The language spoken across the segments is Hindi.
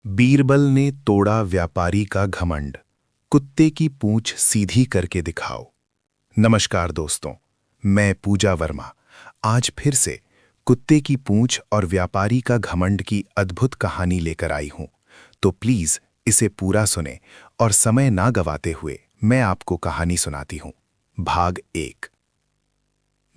बीरबल ने तोड़ा व्यापारी का घमंड। कुत्ते की पूंछ सीधी करके दिखाओ। नमस्कार दोस्तों, मैं पूजा वर्मा आज फिर से कुत्ते की पूंछ और व्यापारी का घमंड की अद्भुत कहानी लेकर आई हूं। तो प्लीज इसे पूरा सुने और समय ना गवाते हुए मैं आपको कहानी सुनाती हूं। भाग 1।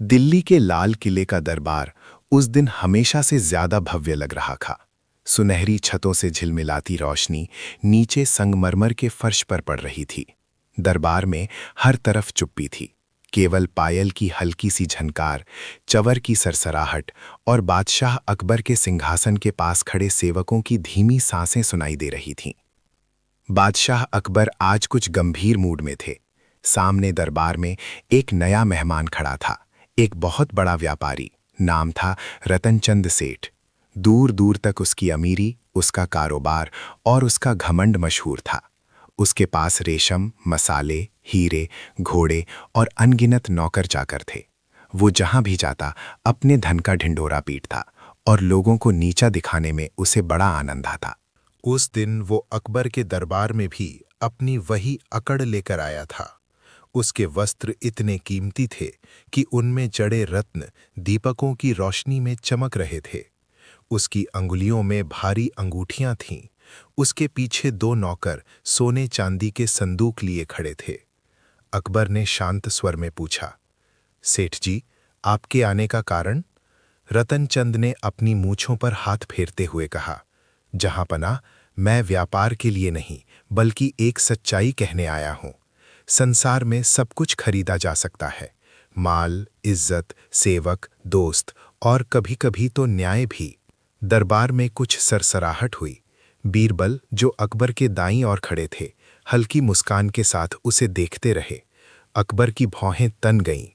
दिल्ली के लाल किले का दरबार उस दिन हमेशा से ज्यादा भव्य लग रहा था। सुनहरी छतों से झिलमिलाती रोशनी नीचे संगमरमर के फर्श पर पड़ रही थी। दरबार में हर तरफ चुप्पी थी। केवल पायल की हल्की सी झनकार, चवर की सरसराहट और बादशाह अकबर के सिंहासन के पास खड़े सेवकों की धीमी सांसें सुनाई दे रही थीं। बादशाह अकबर आज कुछ गंभीर मूड में थे। सामने दरबार में एक नया मेहमान खड़ा था, एक बहुत बड़ा व्यापारी। नाम था रतनचंद सेठ। दूर दूर तक उसकी अमीरी, उसका कारोबार और उसका घमंड मशहूर था। उसके पास रेशम, मसाले, हीरे, घोड़े और अनगिनत नौकर चाकर थे। वो जहां भी जाता अपने धन का ढिंढोरा पीटता और लोगों को नीचा दिखाने में उसे बड़ा आनंद आता। उस दिन वो अकबर के दरबार में भी अपनी वही अकड़ लेकर आया था। उसके वस्त्र इतने कीमती थे कि उनमें जड़े रत्न दीपकों की रोशनी में चमक रहे थे। उसकी अंगुलियों में भारी अंगूठियां थीं। उसके पीछे 2 नौकर सोने चांदी के संदूक लिए खड़े थे। अकबर ने शांत स्वर में पूछा, सेठ जी, आपके आने का कारण? रतनचंद ने अपनी मूंछों पर हाथ फेरते हुए कहा, जहांपनाह, मैं व्यापार के लिए नहीं बल्कि एक सच्चाई कहने आया हूं। संसार में सब कुछ खरीदा जा सकता है, माल, इज्जत, सेवक, दोस्त और कभी-कभी तो न्याय भी। दरबार में कुछ सरसराहट हुई। बीरबल, जो अकबर के दाईं ओर खड़े थे, हल्की मुस्कान के साथ उसे देखते रहे। अकबर की भौहें तन गईं।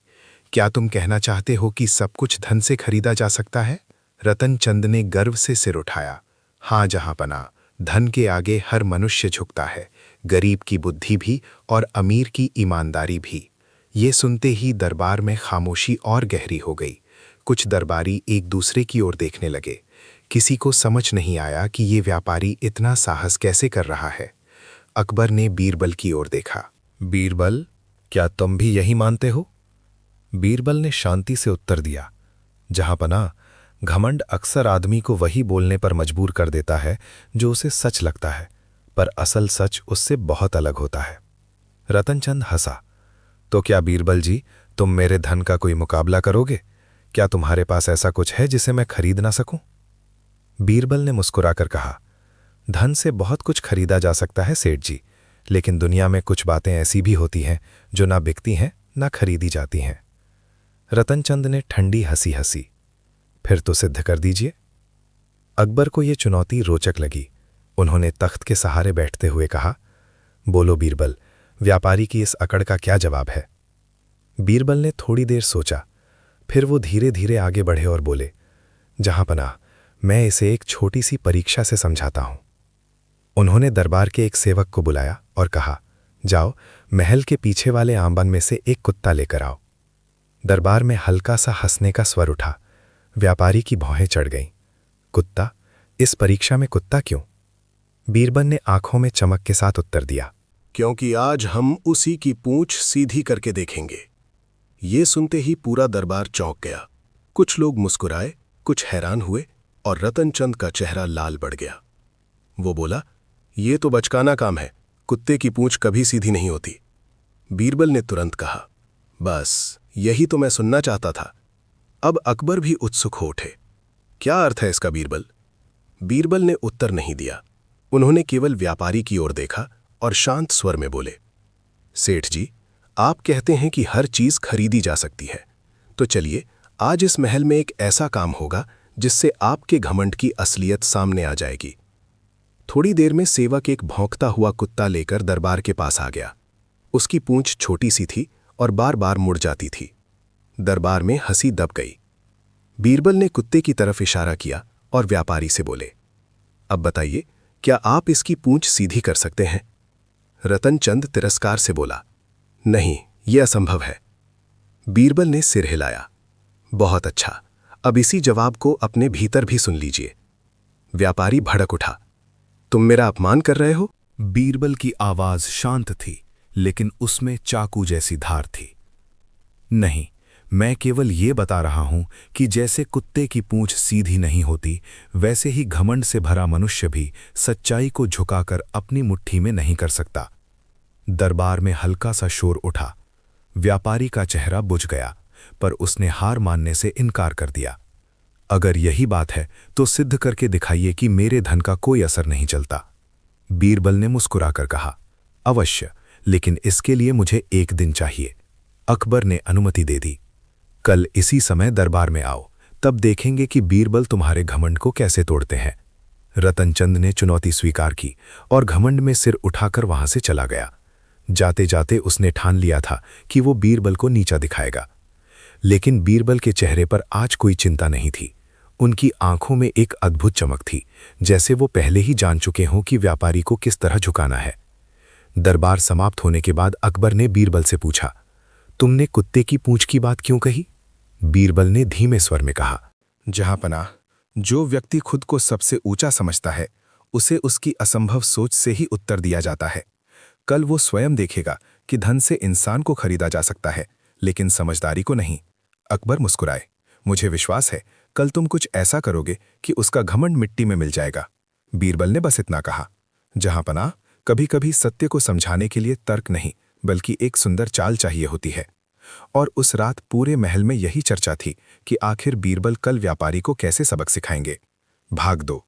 क्या तुम कहना चाहते हो कि सब कुछ धन से खरीदा जा सकता है? रतनचंद ने गर्व से सिर उठाया। हाँ जहांपनाह, धन के आगे हर मनुष्य झुकता है, गरीब की बुद्धि भी और अमीर की ईमानदारी भी। ये सुनते ही दरबार में खामोशी और गहरी हो गई। कुछ दरबारी एक दूसरे की ओर देखने लगे। किसी को समझ नहीं आया कि ये व्यापारी इतना साहस कैसे कर रहा है। अकबर ने बीरबल की ओर देखा। बीरबल, क्या तुम भी यही मानते हो? बीरबल ने शांति से उत्तर दिया, जहांपनाह, घमंड अक्सर आदमी को वही बोलने पर मजबूर कर देता है जो उसे सच लगता है, पर असल सच उससे बहुत अलग होता है। रतनचंद हंसा। तो क्या बीरबल जी, तुम मेरे धन का कोई मुकाबला करोगे? क्या तुम्हारे पास ऐसा कुछ है जिसे मैं खरीद ना सकूं? बीरबल ने मुस्कुराकर कहा, धन से बहुत कुछ खरीदा जा सकता है सेठ जी, लेकिन दुनिया में कुछ बातें ऐसी भी होती हैं जो ना बिकती हैं ना खरीदी जाती हैं। रतनचंद ने ठंडी हंसी हंसी। फिर तो सिद्ध कर दीजिए। अकबर को यह चुनौती रोचक लगी। उन्होंने तख्त के सहारे बैठते हुए कहा, बोलो बीरबल, व्यापारी की इस अकड़ का क्या जवाब है? बीरबल ने थोड़ी देर सोचा, फिर वो धीरे धीरे आगे बढ़े और बोले, जहांपनाह, मैं इसे एक छोटी सी परीक्षा से समझाता हूं। उन्होंने दरबार के एक सेवक को बुलाया और कहा, जाओ, महल के पीछे वाले आंगन में से एक कुत्ता लेकर आओ। दरबार में हल्का सा हंसने का स्वर उठा। व्यापारी की भौहें चढ़ गईं। कुत्ता? इस परीक्षा में कुत्ता क्यों? बीरबल ने आंखों में चमक के साथ उत्तर दिया, क्योंकि आज हम उसी की पूंछ सीधी करके देखेंगे। ये सुनते ही पूरा दरबार चौंक गया। कुछ लोग मुस्कुराए, कुछ हैरान हुए और रतनचंद का चेहरा लाल पड़ गया। वो बोला, ये तो बचकाना काम है, कुत्ते की पूंछ कभी सीधी नहीं होती। बीरबल ने तुरंत कहा, बस यही तो मैं सुनना चाहता था। अब अकबर भी उत्सुक हो उठे। क्या अर्थ है इसका बीरबल? बीरबल ने उत्तर नहीं दिया। उन्होंने केवल व्यापारी की ओर देखा और शांत स्वर में बोले, सेठ जी, आप कहते हैं कि हर चीज खरीदी जा सकती है, तो चलिए आज इस महल में एक ऐसा काम होगा जिससे आपके घमंड की असलियत सामने आ जाएगी। थोड़ी देर में सेवक एक भौंकता हुआ कुत्ता लेकर दरबार के पास आ गया। उसकी पूंछ छोटी सी थी और बार बार मुड़ जाती थी। दरबार में हंसी दब गई। बीरबल ने कुत्ते की तरफ इशारा किया और व्यापारी से बोले, अब बताइए, क्या आप इसकी पूंछ सीधी कर सकते हैं? रतनचंद तिरस्कार से बोला, नहीं, यह असंभव है। बीरबल ने सिर हिलाया। बहुत अच्छा, अब इसी जवाब को अपने भीतर भी सुन लीजिए। व्यापारी भड़क उठा। तुम मेरा अपमान कर रहे हो? बीरबल की आवाज शांत थी, लेकिन उसमें चाकू जैसी धार थी। नहीं, मैं केवल ये बता रहा हूं कि जैसे कुत्ते की पूंछ सीधी नहीं होती, वैसे ही घमंड से भरा मनुष्य भी सच्चाई को झुकाकर अपनी मुट्ठी में नहीं कर सकता। दरबार में हल्का सा शोर उठा। व्यापारी का चेहरा बुझ गया, पर उसने हार मानने से इनकार कर दिया। अगर यही बात है तो सिद्ध करके दिखाइए कि मेरे धन का कोई असर नहीं चलता। बीरबल ने मुस्कुराकर कहा, अवश्य, लेकिन इसके लिए मुझे 1 दिन चाहिए। अकबर ने अनुमति दे दी। कल इसी समय दरबार में आओ, तब देखेंगे कि बीरबल तुम्हारे घमंड को कैसे तोड़ते हैं। रतनचंद ने चुनौती स्वीकार की और घमंड में सिर उठाकर वहां से चला गया। जाते जाते उसने ठान लिया था कि वो बीरबल को नीचा दिखाएगा। लेकिन बीरबल के चेहरे पर आज कोई चिंता नहीं थी। उनकी आंखों में एक अद्भुत चमक थी, जैसे वो पहले ही जान चुके हों कि व्यापारी को किस तरह झुकाना है। दरबार समाप्त होने के बाद अकबर ने बीरबल से पूछा, तुमने कुत्ते की पूंछ की बात क्यों कही? बीरबल ने धीमे स्वर में कहा, जहांपनाह, जो व्यक्ति खुद को सबसे ऊंचा समझता है, उसे उसकी असंभव सोच से ही उत्तर दिया जाता है। कल वो स्वयं देखेगा कि धन से इंसान को खरीदा जा सकता है, लेकिन समझदारी को नहीं। अकबर मुस्कुराए। मुझे विश्वास है कल तुम कुछ ऐसा करोगे कि उसका घमंड मिट्टी में मिल जाएगा। बीरबल ने बस इतना कहा। जहांपनाह, कभी-कभी सत्य को समझाने के लिए तर्क नहीं, बल्कि एक सुंदर चाल चाहिए होती है। और उस रात पूरे महल में यही चर्चा थी कि आखिर बीरबल कल व्यापारी को कैसे सबक सिखाएंगे। भाग 2।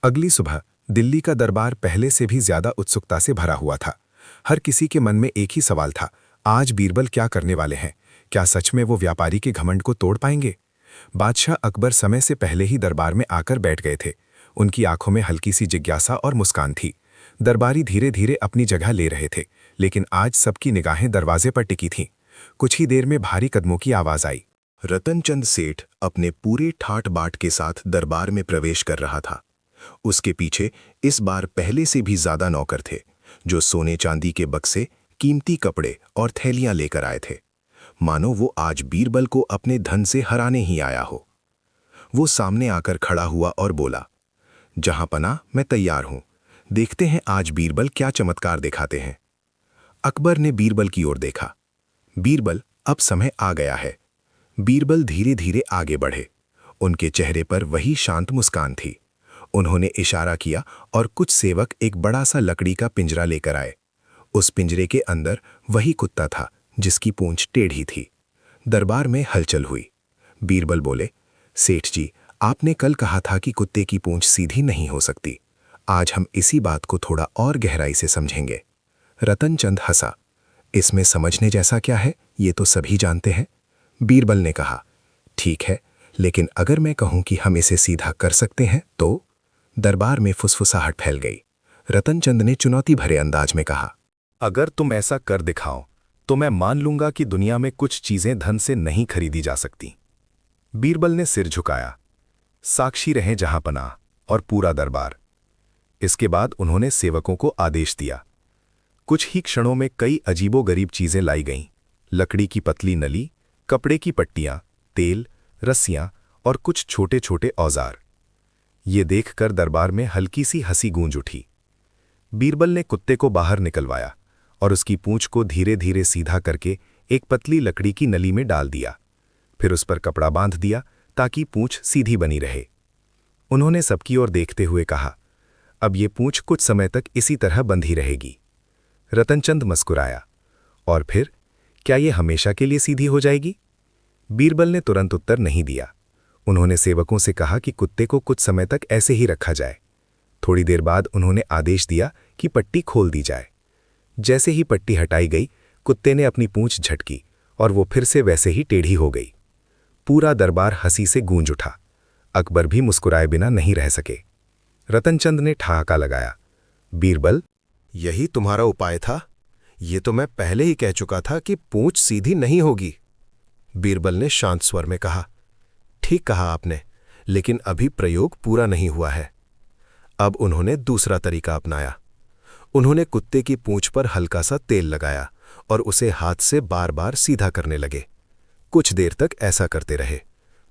अगली सुबह दिल्ली का दरबार पहले से भी ज्यादा उत्सुकता से भरा हुआ था। हर किसी के मन में एक ही सवाल था, आज बीरबल क्या करने वाले हैं? क्या सच में वो व्यापारी के घमंड को तोड़ पाएंगे? बादशाह अकबर समय से पहले ही दरबार में आकर बैठ गए थे। उनकी आंखों में हल्की सी जिज्ञासा और मुस्कान थी। दरबारी धीरे धीरे अपनी जगह ले रहे थे, लेकिन आज सबकी निगाहें दरवाजे पर टिकी थीं। कुछ ही देर में भारी कदमों की आवाज आई। रतनचंद सेठ अपने पूरे ठाट बाट के साथ दरबार में प्रवेश कर रहा था। उसके पीछे इस बार पहले से भी ज्यादा नौकर थे, जो सोने चांदी के बक्से, कीमती कपड़े और थैलियां लेकर आए थे, मानो वो आज बीरबल को अपने धन से हराने ही आया हो। वो सामने आकर खड़ा हुआ और बोला, जहांपनाह, मैं तैयार हूं। देखते हैं आज बीरबल क्या चमत्कार दिखाते हैं। अकबर ने बीरबल की ओर देखा। बीरबल, अब समय आ गया है। बीरबल धीरे धीरे आगे बढ़े। उनके चेहरे पर वही शांत मुस्कान थी। उन्होंने इशारा किया और कुछ सेवक एक बड़ा सा लकड़ी का पिंजरा लेकर आए। उस पिंजरे के अंदर वही कुत्ता था जिसकी पूंछ टेढ़ी थी। दरबार में हलचल हुई। बीरबल बोले, सेठ जी, आपने कल कहा था कि कुत्ते की पूंछ सीधी नहीं हो सकती। आज हम इसी बात को थोड़ा और गहराई से समझेंगे। रतनचंद हंसा। इसमें समझने जैसा क्या है, ये तो सभी जानते हैं। बीरबल ने कहा, ठीक है, लेकिन अगर मैं कहूं कि हम इसे सीधा कर सकते हैं तो? दरबार में फुसफुसाहट फैल गई। रतनचंद ने चुनौती भरे अंदाज में कहा, अगर तुम ऐसा कर दिखाओ तो मैं मान लूंगा कि दुनिया में कुछ चीजें धन से नहीं खरीदी जा सकती। बीरबल ने सिर झुकाया। साक्षी रहे जहांपनाह और पूरा दरबार। इसके बाद उन्होंने सेवकों को आदेश दिया। कुछ ही क्षणों में कई अजीबोगरीब चीजें लाई गईं। लकड़ी की पतली नली, कपड़े की पट्टियां, तेल, रस्सियां और कुछ छोटे छोटे औजार। ये देखकर दरबार में हल्की सी हंसी गूंज उठी। बीरबल ने कुत्ते को बाहर निकलवाया और उसकी पूंछ को धीरे धीरे सीधा करके एक पतली लकड़ी की नली में डाल दिया। फिर उस पर कपड़ा बांध दिया ताकि पूंछ सीधी बनी रहे। उन्होंने सबकी ओर देखते हुए कहा, अब ये पूंछ कुछ समय तक इसी तरह बंधी रहेगी। रतनचंद मुस्कुराया, और फिर क्या ये हमेशा के लिए सीधी हो जाएगी? बीरबल ने तुरंत उत्तर नहीं दिया। उन्होंने सेवकों से कहा कि कुत्ते को कुछ समय तक ऐसे ही रखा जाए। थोड़ी देर बाद उन्होंने आदेश दिया कि पट्टी खोल दी जाए। जैसे ही पट्टी हटाई गई, कुत्ते ने अपनी पूंछ झटकी और वो फिर से वैसे ही टेढ़ी हो गई। पूरा दरबार हंसी से गूंज उठा। अकबर भी मुस्कुराए बिना नहीं रह सके। रतनचंद ने ठहाका लगाया, बीरबल, यही तुम्हारा उपाय था? ये तो मैं पहले ही कह चुका था कि पूंछ सीधी नहीं होगी। बीरबल ने शांत स्वर में कहा, ठीक कहा आपने, लेकिन अभी प्रयोग पूरा नहीं हुआ है। अब उन्होंने दूसरा तरीका अपनाया। उन्होंने कुत्ते की पूंछ पर हल्का सा तेल लगाया और उसे हाथ से बार बार सीधा करने लगे। कुछ देर तक ऐसा करते रहे।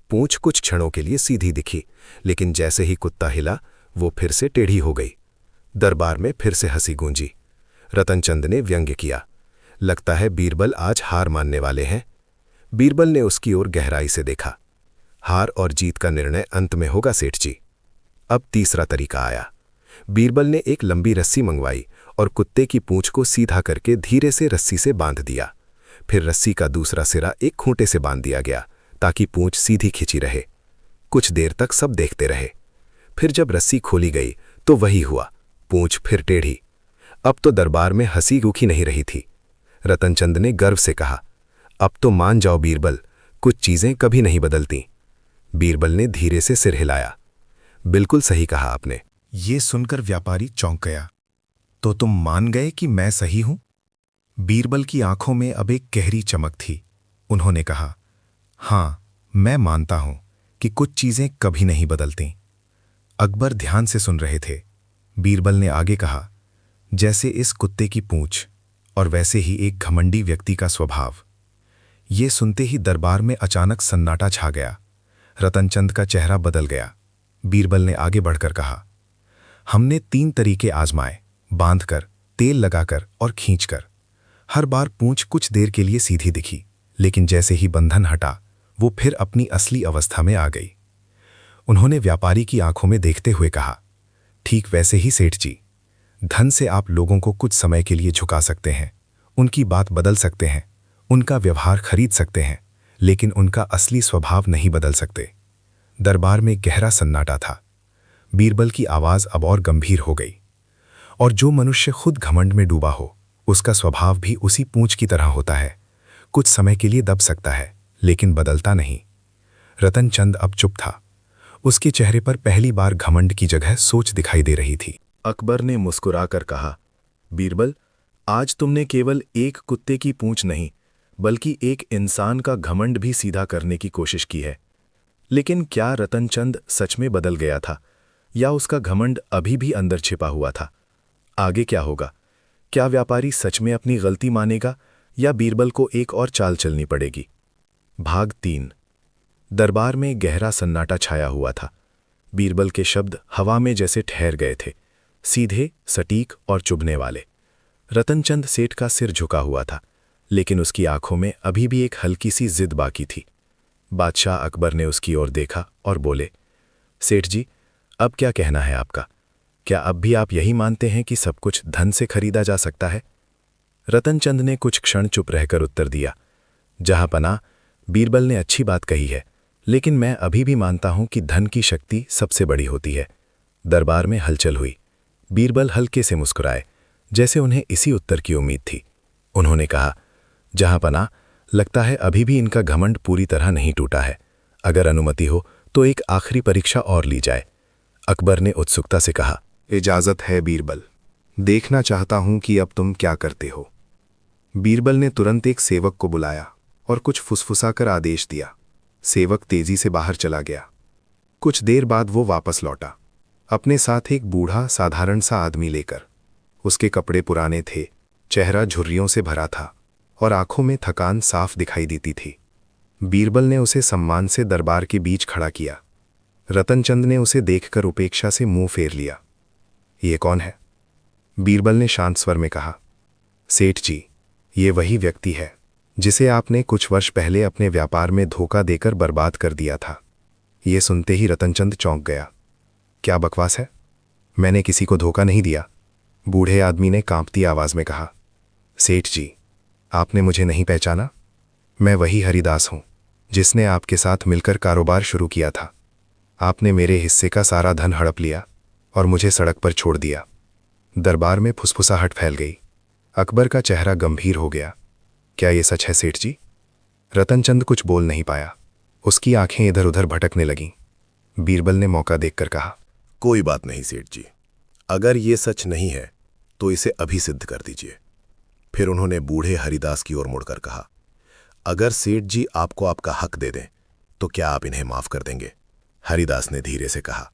पूंछ कुछ क्षणों के लिए सीधी दिखी, लेकिन जैसे ही कुत्ता हिला, वो फिर से टेढ़ी हो गई। दरबार में फिर से हंसी गूंजी। रतनचंद ने व्यंग्य किया, लगता है बीरबल आज हार मानने वाले हैं। बीरबल ने उसकी ओर गहराई से देखा। हार और जीत का निर्णय अंत में होगा सेठ जी। अब तीसरा तरीका आया। बीरबल ने एक लंबी रस्सी मंगवाई और कुत्ते की पूंछ को सीधा करके धीरे से रस्सी से बांध दिया। फिर रस्सी का दूसरा सिरा एक खूंटे से बांध दिया गया ताकि पूंछ सीधी खिंची रहे। कुछ देर तक सब देखते रहे। फिर जब रस्सी खोली गई तो वही हुआ, पूंछ फिर टेढ़ी। अब तो दरबार में हंसी रूखी नहीं रही थी। रतनचंद ने गर्व से कहा, अब तो मान जाओ बीरबल, कुछ चीजें कभी नहीं बदलती। बीरबल ने धीरे से सिर हिलाया। बिल्कुल सही कहा आपने। ये सुनकर व्यापारी चौंक गया। तो तुम मान गए कि मैं सही हूं? बीरबल की आंखों में अब एक गहरी चमक थी। उन्होंने कहा, हां, मैं मानता हूं कि कुछ चीजें कभी नहीं बदलती। अकबर ध्यान से सुन रहे थे। बीरबल ने आगे कहा, जैसे इस कुत्ते की पूंछ और वैसे ही एक घमंडी व्यक्ति का स्वभाव। ये सुनते ही दरबार में अचानक सन्नाटा छा गया। रतनचंद का चेहरा बदल गया। बीरबल ने आगे बढ़कर कहा, हमने 3 तरीके आजमाए, बांधकर, तेल लगाकर और खींचकर। हर बार पूंछ कुछ देर के लिए सीधी दिखी, लेकिन जैसे ही बंधन हटा वो फिर अपनी असली अवस्था में आ गई। उन्होंने व्यापारी की आंखों में देखते हुए कहा, ठीक वैसे ही सेठ जी, धन से आप लोगों को कुछ समय के लिए झुका सकते हैं, उनकी बात बदल सकते हैं, उनका व्यवहार खरीद सकते हैं, लेकिन उनका असली स्वभाव नहीं बदल सकते। दरबार में गहरा सन्नाटा था। बीरबल की आवाज अब और गंभीर हो गई। और जो मनुष्य खुद घमंड में डूबा हो, उसका स्वभाव भी उसी पूंछ की तरह होता है। कुछ समय के लिए दब सकता है, लेकिन बदलता नहीं। रतनचंद अब चुप था। उसके चेहरे पर पहली बार घमंड की जगह सोच दिखाई दे रही थी। अकबर ने मुस्कुराकर कहा, बीरबल, आज तुमने केवल एक कुत्ते की पूंछ नहीं, बल्कि एक इंसान का घमंड भी सीधा करने की कोशिश की है। लेकिन क्या रतनचंद सच में बदल गया था, या उसका घमंड अभी भी अंदर छिपा हुआ था? आगे क्या होगा? क्या व्यापारी सच में अपनी गलती मानेगा, या बीरबल को एक और चाल चलनी पड़ेगी? भाग 3। दरबार में गहरा सन्नाटा छाया हुआ था। बीरबल के शब्द हवा में जैसे ठहर गए थे, सीधे, सटीक और चुभने वाले। रतनचंद सेठ का सिर झुका हुआ था, लेकिन उसकी आंखों में अभी भी एक हल्की सी जिद बाकी थी। बादशाह अकबर ने उसकी ओर देखा और बोले, सेठ जी, अब क्या कहना है आपका? क्या अब भी आप यही मानते हैं कि सब कुछ धन से खरीदा जा सकता है? रतनचंद ने कुछ क्षण चुप रहकर उत्तर दिया, जहांपनाह, बीरबल ने अच्छी बात कही है, लेकिन मैं अभी भी मानता हूं कि धन की शक्ति सबसे बड़ी होती है। दरबार में हलचल हुई। बीरबल हल्के से मुस्कुराए, जैसे उन्हें इसी उत्तर की उम्मीद थी। उन्होंने कहा, जहांपनाह, लगता है अभी भी इनका घमंड पूरी तरह नहीं टूटा है। अगर अनुमति हो तो एक आखिरी परीक्षा और ली जाए। अकबर ने उत्सुकता से कहा, इजाजत है बीरबल, देखना चाहता हूं कि अब तुम क्या करते हो। बीरबल ने तुरंत एक सेवक को बुलाया और कुछ फुसफुसाकर आदेश दिया। सेवक तेजी से बाहर चला गया। कुछ देर बाद वो वापस लौटा, अपने साथ एक बूढ़ा साधारण सा आदमी लेकर। उसके कपड़े पुराने थे, चेहरा झुर्रियों से भरा था और आंखों में थकान साफ दिखाई देती थी। बीरबल ने उसे सम्मान से दरबार के बीच खड़ा किया। रतनचंद ने उसे देखकर उपेक्षा से मुंह फेर लिया। ये कौन है? बीरबल ने शांत स्वर में कहा, सेठ जी, ये वही व्यक्ति है जिसे आपने कुछ वर्ष पहले अपने व्यापार में धोखा देकर बर्बाद कर दिया था। ये सुनते ही रतनचंद चौंक गया। क्या बकवास है? मैंने किसी को धोखा नहीं दिया, बूढ़े आदमी ने कांपती आवाज में कहा। सेठ जी, आपने मुझे नहीं पहचाना? मैं वही हरिदास हूं जिसने आपके साथ मिलकर कारोबार शुरू किया था। आपने मेरे हिस्से का सारा धन हड़प लिया और मुझे सड़क पर छोड़ दिया। दरबार में फुसफुसाहट फैल गई। अकबर का चेहरा गंभीर हो गया। क्या ये सच है सेठ जी? रतनचंद कुछ बोल नहीं पाया। उसकी आंखें इधर उधर भटकने लगीं। बीरबल ने मौका देखकर कहा, कोई बात नहीं सेठ जी, अगर ये सच नहीं है तो इसे अभी सिद्ध कर दीजिए। फिर उन्होंने बूढ़े हरिदास की ओर मुड़कर कहा, अगर सेठ जी आपको आपका हक दे दें तो क्या आप इन्हें माफ कर देंगे? हरिदास ने धीरे से कहा,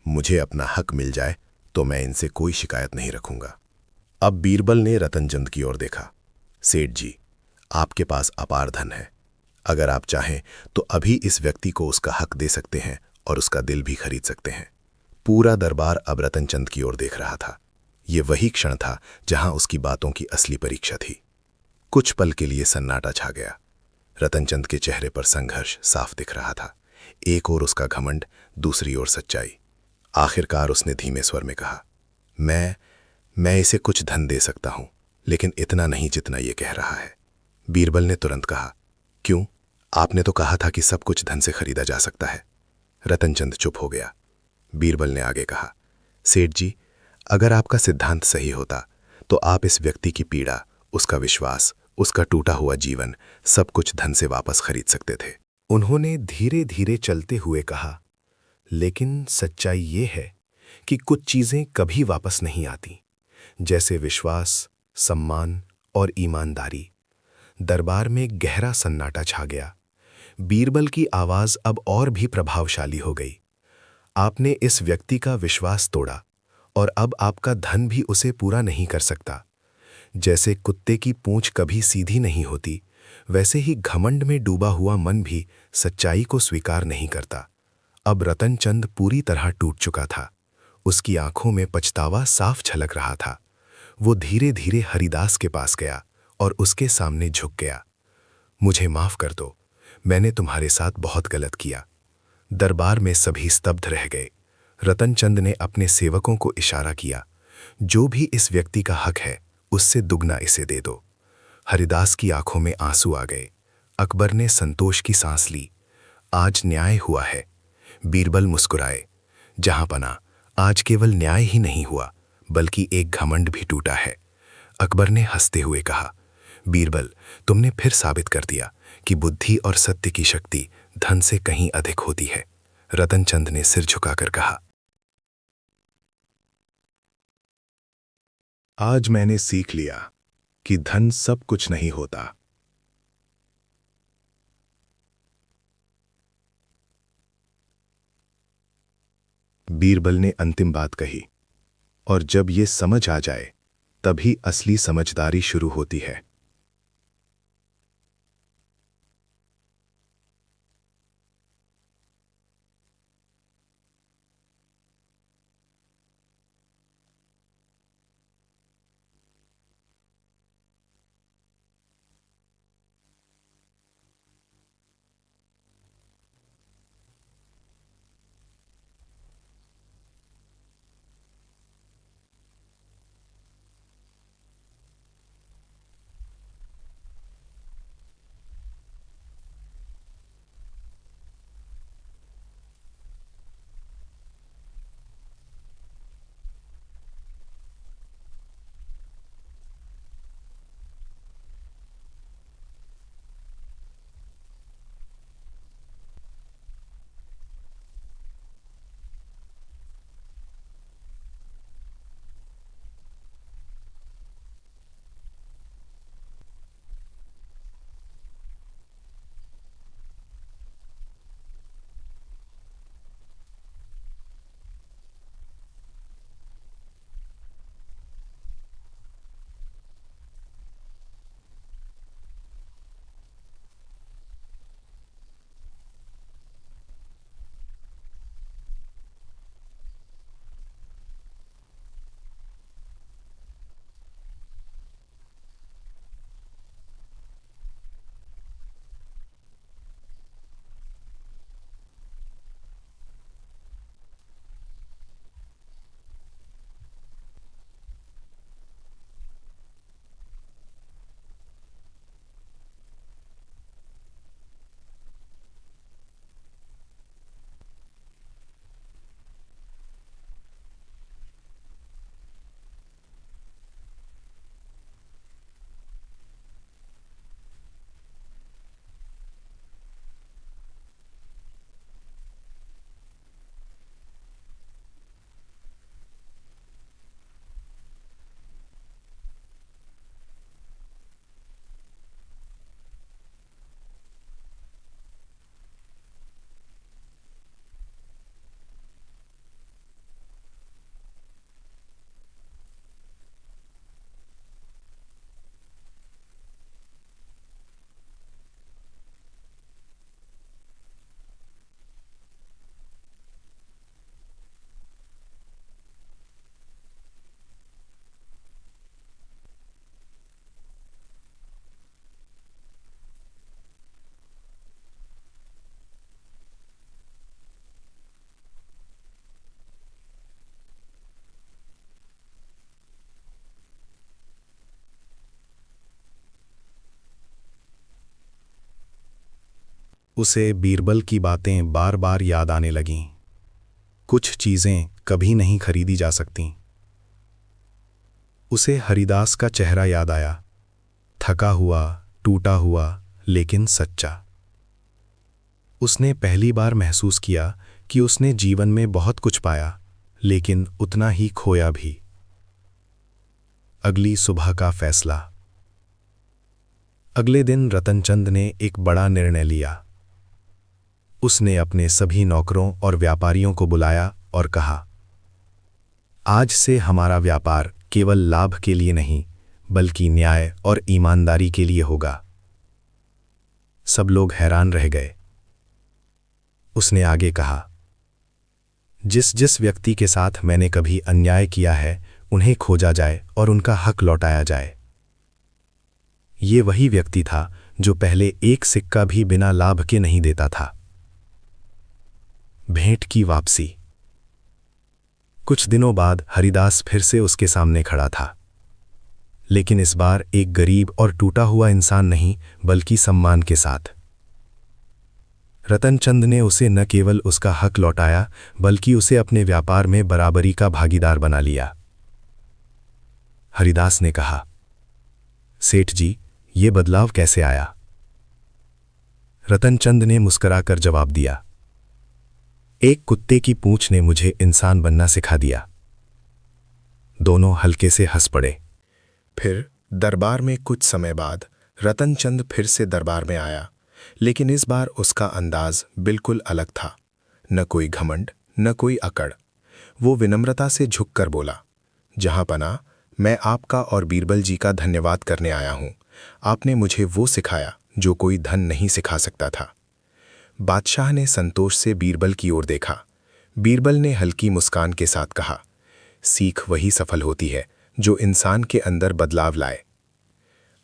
मुझे अपना हक मिल जाए तो मैं इनसे कोई शिकायत नहीं रखूंगा। अब बीरबल ने रतनचंद की ओर देखा। सेठ जी, आपके पास अपार धन है। अगर आप चाहें तो अभी इस व्यक्ति को उसका हक दे सकते हैं और उसका दिल भी खरीद सकते हैं। पूरा दरबार अब रतनचंद की ओर देख रहा था। ये वही क्षण था जहां उसकी बातों की असली परीक्षा थी। कुछ पल के लिए सन्नाटा छा गया। रतनचंद के चेहरे पर संघर्ष साफ दिख रहा था। एक ओर उसका घमंड, दूसरी ओर सच्चाई। आखिरकार उसने धीमे स्वर में कहा, मैं इसे कुछ धन दे सकता हूं, लेकिन इतना नहीं जितना ये कह रहा है। बीरबल ने तुरंत कहा, क्यों? आपने तो कहा था कि सब कुछ धन से खरीदा जा सकता है। रतनचंद चुप हो गया। बीरबल ने आगे कहा, सेठ जी, अगर आपका सिद्धांत सही होता तो आप इस व्यक्ति की पीड़ा, उसका विश्वास, उसका टूटा हुआ जीवन, सब कुछ धन से वापस खरीद सकते थे। उन्होंने धीरे धीरे चलते हुए कहा, लेकिन सच्चाई ये है कि कुछ चीजें कभी वापस नहीं आती, जैसे विश्वास, सम्मान और ईमानदारी। दरबार में गहरा सन्नाटा छा गया। बीरबल की आवाज अब और भी प्रभावशाली हो गई। आपने इस व्यक्ति का विश्वास तोड़ा और अब आपका धन भी उसे पूरा नहीं कर सकता। जैसे कुत्ते की पूंछ कभी सीधी नहीं होती, वैसे ही घमंड में डूबा हुआ मन भी सच्चाई को स्वीकार नहीं करता। अब रतनचंद पूरी तरह टूट चुका था। उसकी आंखों में पछतावा साफ झलक रहा था। वो धीरे धीरे हरिदास के पास गया और उसके सामने झुक गया। मुझे माफ कर दो, मैंने तुम्हारे साथ बहुत गलत किया। दरबार में सभी स्तब्ध रह गए। रतनचंद ने अपने सेवकों को इशारा किया, जो भी इस व्यक्ति का हक है उससे दुगना इसे दे दो। हरिदास की आंखों में आंसू आ गए। अकबर ने संतोष की सांस ली। आज न्याय हुआ है। बीरबल मुस्कुराए। जहांपना, आज केवल न्याय ही नहीं हुआ, बल्कि एक घमंड भी टूटा है। अकबर ने हंसते हुए कहा, बीरबल, तुमने फिर साबित कर दिया कि बुद्धि और सत्य की शक्ति धन से कहीं अधिक होती है। रतनचंद ने सिर झुकाकर कहा, आज मैंने सीख लिया कि धन सब कुछ नहीं होता। बीरबल ने अंतिम बात कही, और जब ये समझ आ जाए तभी असली समझदारी शुरू होती है। उसे बीरबल की बातें बार बार याद आने लगीं। कुछ चीज़ें कभी नहीं खरीदी जा सकतीं। उसे हरिदास का चेहरा याद आया, थका हुआ, टूटा हुआ, लेकिन सच्चा। उसने पहली बार महसूस किया कि उसने जीवन में बहुत कुछ पाया, लेकिन उतना ही खोया भी। अगली सुबह का फैसला। अगले दिन रतनचंद ने एक बड़ा निर्णय लिया। उसने अपने सभी नौकरों और व्यापारियों को बुलाया और कहा, आज से हमारा व्यापार केवल लाभ के लिए नहीं, बल्कि न्याय और ईमानदारी के लिए होगा। सब लोग हैरान रह गए। उसने आगे कहा, जिस जिस व्यक्ति के साथ मैंने कभी अन्याय किया है, उन्हें खोजा जाए और उनका हक लौटाया जाए। ये वही व्यक्ति था जो पहले एक सिक्का भी बिना लाभ के नहीं देता था। भेंट की वापसी। कुछ दिनों बाद हरिदास फिर से उसके सामने खड़ा था, लेकिन इस बार एक गरीब और टूटा हुआ इंसान नहीं, बल्कि सम्मान के साथ। रतनचंद ने उसे न केवल उसका हक लौटाया, बल्कि उसे अपने व्यापार में बराबरी का भागीदार बना लिया। हरिदास ने कहा, सेठ जी, ये बदलाव कैसे आया? रतनचंद ने मुस्कुराकर जवाब दिया, एक कुत्ते की पूंछ ने मुझे इंसान बनना सिखा दिया। दोनों हल्के से हंस पड़े। फिर दरबार में कुछ समय बाद रतनचंद फिर से दरबार में आया, लेकिन इस बार उसका अंदाज बिल्कुल अलग था। न कोई घमंड, न कोई अकड़। वो विनम्रता से झुककर बोला, जहांपना, मैं आपका और बीरबल जी का धन्यवाद करने आया हूं। आपने मुझे वो सिखाया जो कोई धन नहीं सिखा सकता था। बादशाह ने संतोष से बीरबल की ओर देखा। बीरबल ने हल्की मुस्कान के साथ कहा, सीख वही सफल होती है जो इंसान के अंदर बदलाव लाए।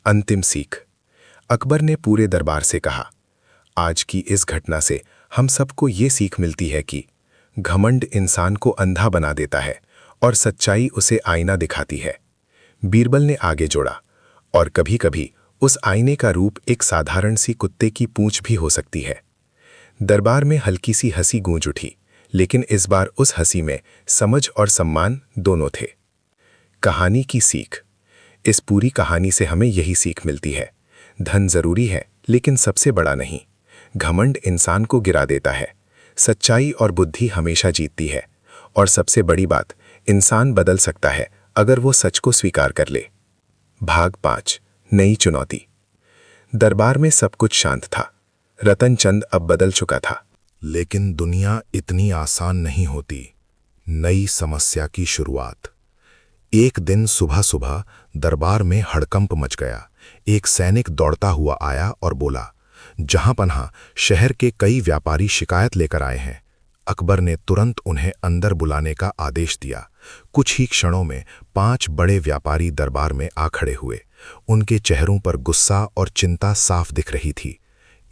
अंतिम सीख। अकबर ने पूरे दरबार से कहा, आज की इस घटना से हम सबको ये सीख मिलती है कि घमंड इंसान को अंधा बना देता है और सच्चाई उसे आईना दिखाती है। बीरबल ने आगे जोड़ा, और कभी-कभी उस आईने का रूप एक साधारण सी कुत्ते की पूंछ भी हो सकती है। दरबार में हल्की सी हंसी गूंज उठी, लेकिन इस बार उस हंसी में समझ और सम्मान दोनों थे। कहानी की सीख। इस पूरी कहानी से हमें यही सीख मिलती है, धन जरूरी है, लेकिन सबसे बड़ा नहीं। घमंड इंसान को गिरा देता है, सच्चाई और बुद्धि हमेशा जीतती है, और सबसे बड़ी बात, इंसान बदल सकता है अगर वो सच को स्वीकार कर ले। भाग 5, नई चुनौती। दरबार में सब कुछ शांत था। रतनचंद अब बदल चुका था। लेकिन दुनिया इतनी आसान नहीं होती। नई समस्या की शुरुआत। एक दिन सुबह सुबह दरबार में हड़कंप मच गया। एक सैनिक दौड़ता हुआ आया और बोला, जहांपनाह, शहर के कई व्यापारी शिकायत लेकर आए हैं। अकबर ने तुरंत उन्हें अंदर बुलाने का आदेश दिया। कुछ ही क्षणों में 5 बड़े व्यापारी दरबार में आ खड़े हुए। उनके चेहरों पर गुस्सा और चिंता साफ दिख रही थी।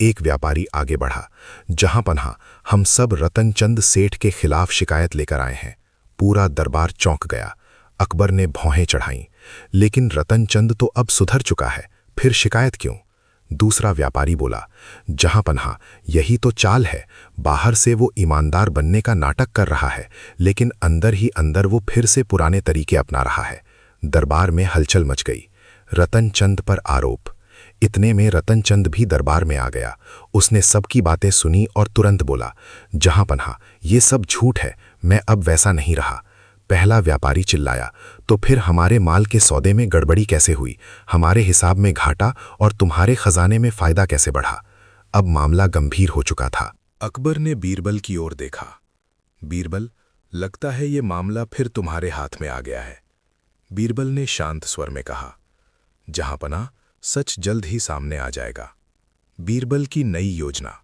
एक व्यापारी आगे बढ़ा, जहांपनाह, हम सब रतनचंद सेठ के खिलाफ शिकायत लेकर आए हैं। पूरा दरबार चौंक गया। अकबर ने भौहें चढ़ाईं, लेकिन रतनचंद तो अब सुधर चुका है, फिर शिकायत क्यों? दूसरा व्यापारी बोला, जहांपनाह, यही तो चाल है। बाहर से वो ईमानदार बनने का नाटक कर रहा है, लेकिन अंदर ही अंदर वो फिर से पुराने तरीके अपना रहा है। दरबार में हलचल मच गई। रतनचंद पर आरोप। इतने में रतनचंद भी दरबार में आ गया। उसने सबकी बातें सुनी और तुरंत बोला, जहांपनाह, ये सब झूठ है, मैं अब वैसा नहीं रहा। पहला व्यापारी चिल्लाया, तो फिर हमारे माल के सौदे में गड़बड़ी कैसे हुई? हमारे हिसाब में घाटा और तुम्हारे खजाने में फायदा कैसे बढ़ा? अब मामला गंभीर हो चुका था। अकबर ने बीरबल की ओर देखा। बीरबल, लगता है ये मामला फिर तुम्हारे हाथ में आ गया है। बीरबल ने शांत स्वर में कहा, जहांपनाह, सच जल्द ही सामने आ जाएगा। बीरबल की नई योजना।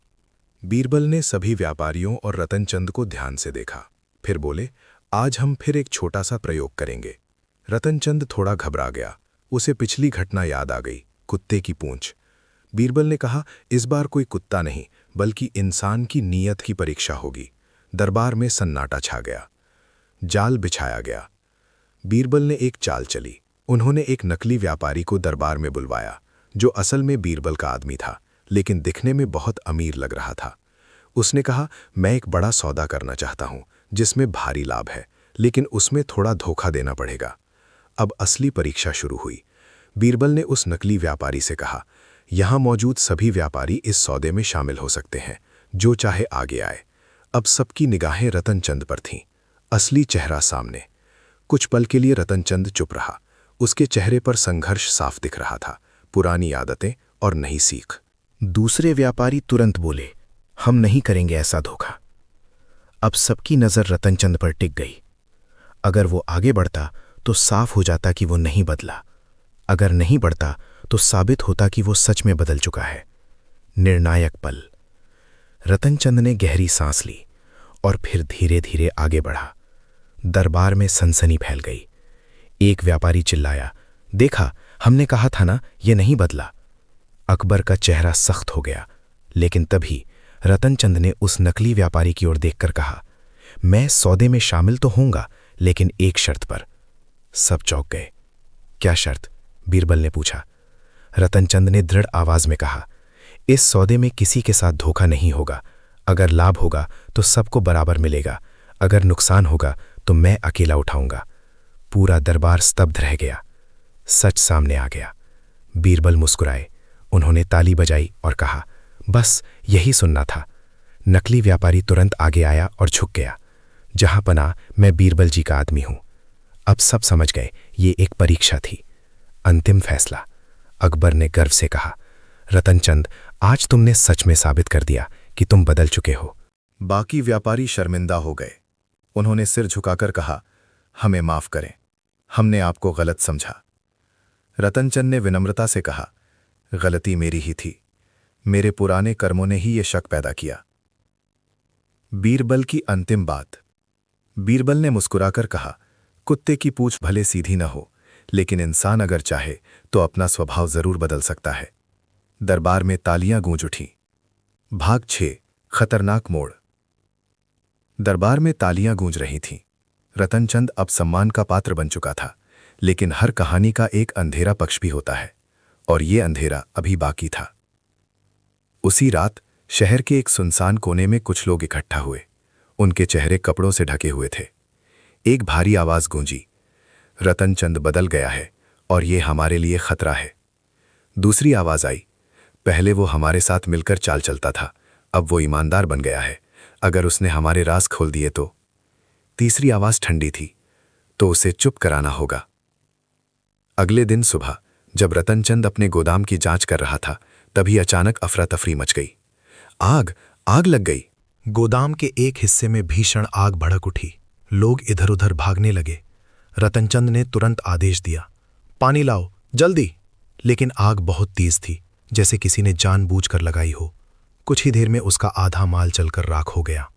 बीरबल ने सभी व्यापारियों और रतनचंद को ध्यान से देखा, फिर बोले, आज हम फिर एक छोटा सा प्रयोग करेंगे। रतनचंद थोड़ा घबरा गया। उसे पिछली घटना याद आ गई, कुत्ते की पूंछ। बीरबल ने कहा, इस बार कोई कुत्ता नहीं, बल्कि इंसान की नीयत की परीक्षा होगी। दरबार में सन्नाटा छा गया। जाल बिछाया गया। बीरबल ने एक चाल चली। उन्होंने एक नकली व्यापारी को दरबार में बुलवाया, जो असल में बीरबल का आदमी था। लेकिन दिखने में बहुत अमीर लग रहा था। उसने कहा, मैं एक बड़ा सौदा करना चाहता हूं जिसमें भारी लाभ है, लेकिन उसमें थोड़ा धोखा देना पड़ेगा। अब असली परीक्षा शुरू हुई। बीरबल ने उस नकली व्यापारी से कहा, यहां मौजूद सभी व्यापारी इस सौदे में शामिल हो सकते हैं, जो चाहे आगे आए। अब सबकी निगाहें रतनचंद पर थीं, असली चेहरा सामने। कुछ पल के लिए रतनचंद चुप रहा। उसके चेहरे पर संघर्ष साफ दिख रहा था, पुरानी आदतें और नई सीख। दूसरे व्यापारी तुरंत बोले, हम नहीं करेंगे ऐसा धोखा। अब सबकी नजर रतनचंद पर टिक गई। अगर वो आगे बढ़ता तो साफ हो जाता कि वो नहीं बदला, अगर नहीं बढ़ता तो साबित होता कि वो सच में बदल चुका है। निर्णायक पल। रतनचंद ने गहरी सांस ली और फिर धीरे धीरे आगे बढ़ा। दरबार में सनसनी फैल गई। एक व्यापारी चिल्लाया, देखा, हमने कहा था ना, ये नहीं बदला। अकबर का चेहरा सख्त हो गया, लेकिन तभी रतनचंद ने उस नकली व्यापारी की ओर देखकर कहा, मैं सौदे में शामिल तो होऊंगा, लेकिन एक शर्त पर। सब चौंक गए। क्या शर्त? बीरबल ने पूछा। रतनचंद ने दृढ़ आवाज में कहा, इस सौदे में किसी के साथ धोखा नहीं होगा। अगर लाभ होगा तो सबको बराबर मिलेगा, अगर नुकसान होगा तो मैं अकेला उठाऊंगा। पूरा दरबार स्तब्ध रह गया। सच सामने आ गया। बीरबल मुस्कुराए। उन्होंने ताली बजाई और कहा, बस यही सुनना था। नकली व्यापारी तुरंत आगे आया और झुक गया। जहां पना, मैं बीरबल जी का आदमी हूं। अब सब समझ गए, ये एक परीक्षा थी। अंतिम फैसला। अकबर ने गर्व से कहा, रतनचंद, आज तुमने सच में साबित कर दिया कि तुम बदल चुके हो। बाकी व्यापारी शर्मिंदा हो गए। उन्होंने सिर झुकाकर कहा, हमें माफ करें, हमने आपको गलत समझा। रतनचंद ने विनम्रता से कहा, गलती मेरी ही थी, मेरे पुराने कर्मों ने ही ये शक पैदा किया। बीरबल की अंतिम बात। बीरबल ने मुस्कुराकर कहा, कुत्ते की पूंछ भले सीधी न हो, लेकिन इंसान अगर चाहे तो अपना स्वभाव जरूर बदल सकता है। दरबार में तालियां गूंज उठीं। भाग 6, खतरनाक मोड़। दरबार में तालियां गूंज रही थीं। रतनचंद अब सम्मान का पात्र बन चुका था, लेकिन हर कहानी का एक अंधेरा पक्ष भी होता है, और ये अंधेरा अभी बाकी था। उसी रात शहर के एक सुनसान कोने में कुछ लोग इकट्ठा हुए। उनके चेहरे कपड़ों से ढके हुए थे। एक भारी आवाज गूंजी, रतनचंद बदल गया है और ये हमारे लिए खतरा है। दूसरी आवाज आई, पहले वो हमारे साथ मिलकर चाल चलता था, अब वो ईमानदार बन गया है, अगर उसने हमारे राज खोल दिए तो। तीसरी आवाज ठंडी थी, तो उसे चुप कराना होगा। अगले दिन सुबह जब रतनचंद अपने गोदाम की जांच कर रहा था, तभी अचानक अफरा तफरी मच गई। आग लग गई। गोदाम के एक हिस्से में भीषण आग भड़क उठी। लोग इधर उधर भागने लगे। रतनचंद ने तुरंत आदेश दिया, पानी लाओ, जल्दी। लेकिन आग बहुत तेज थी, जैसे किसी ने जानबूझकर लगाई हो। कुछ ही देर में उसका आधा माल जलकर राख हो गया।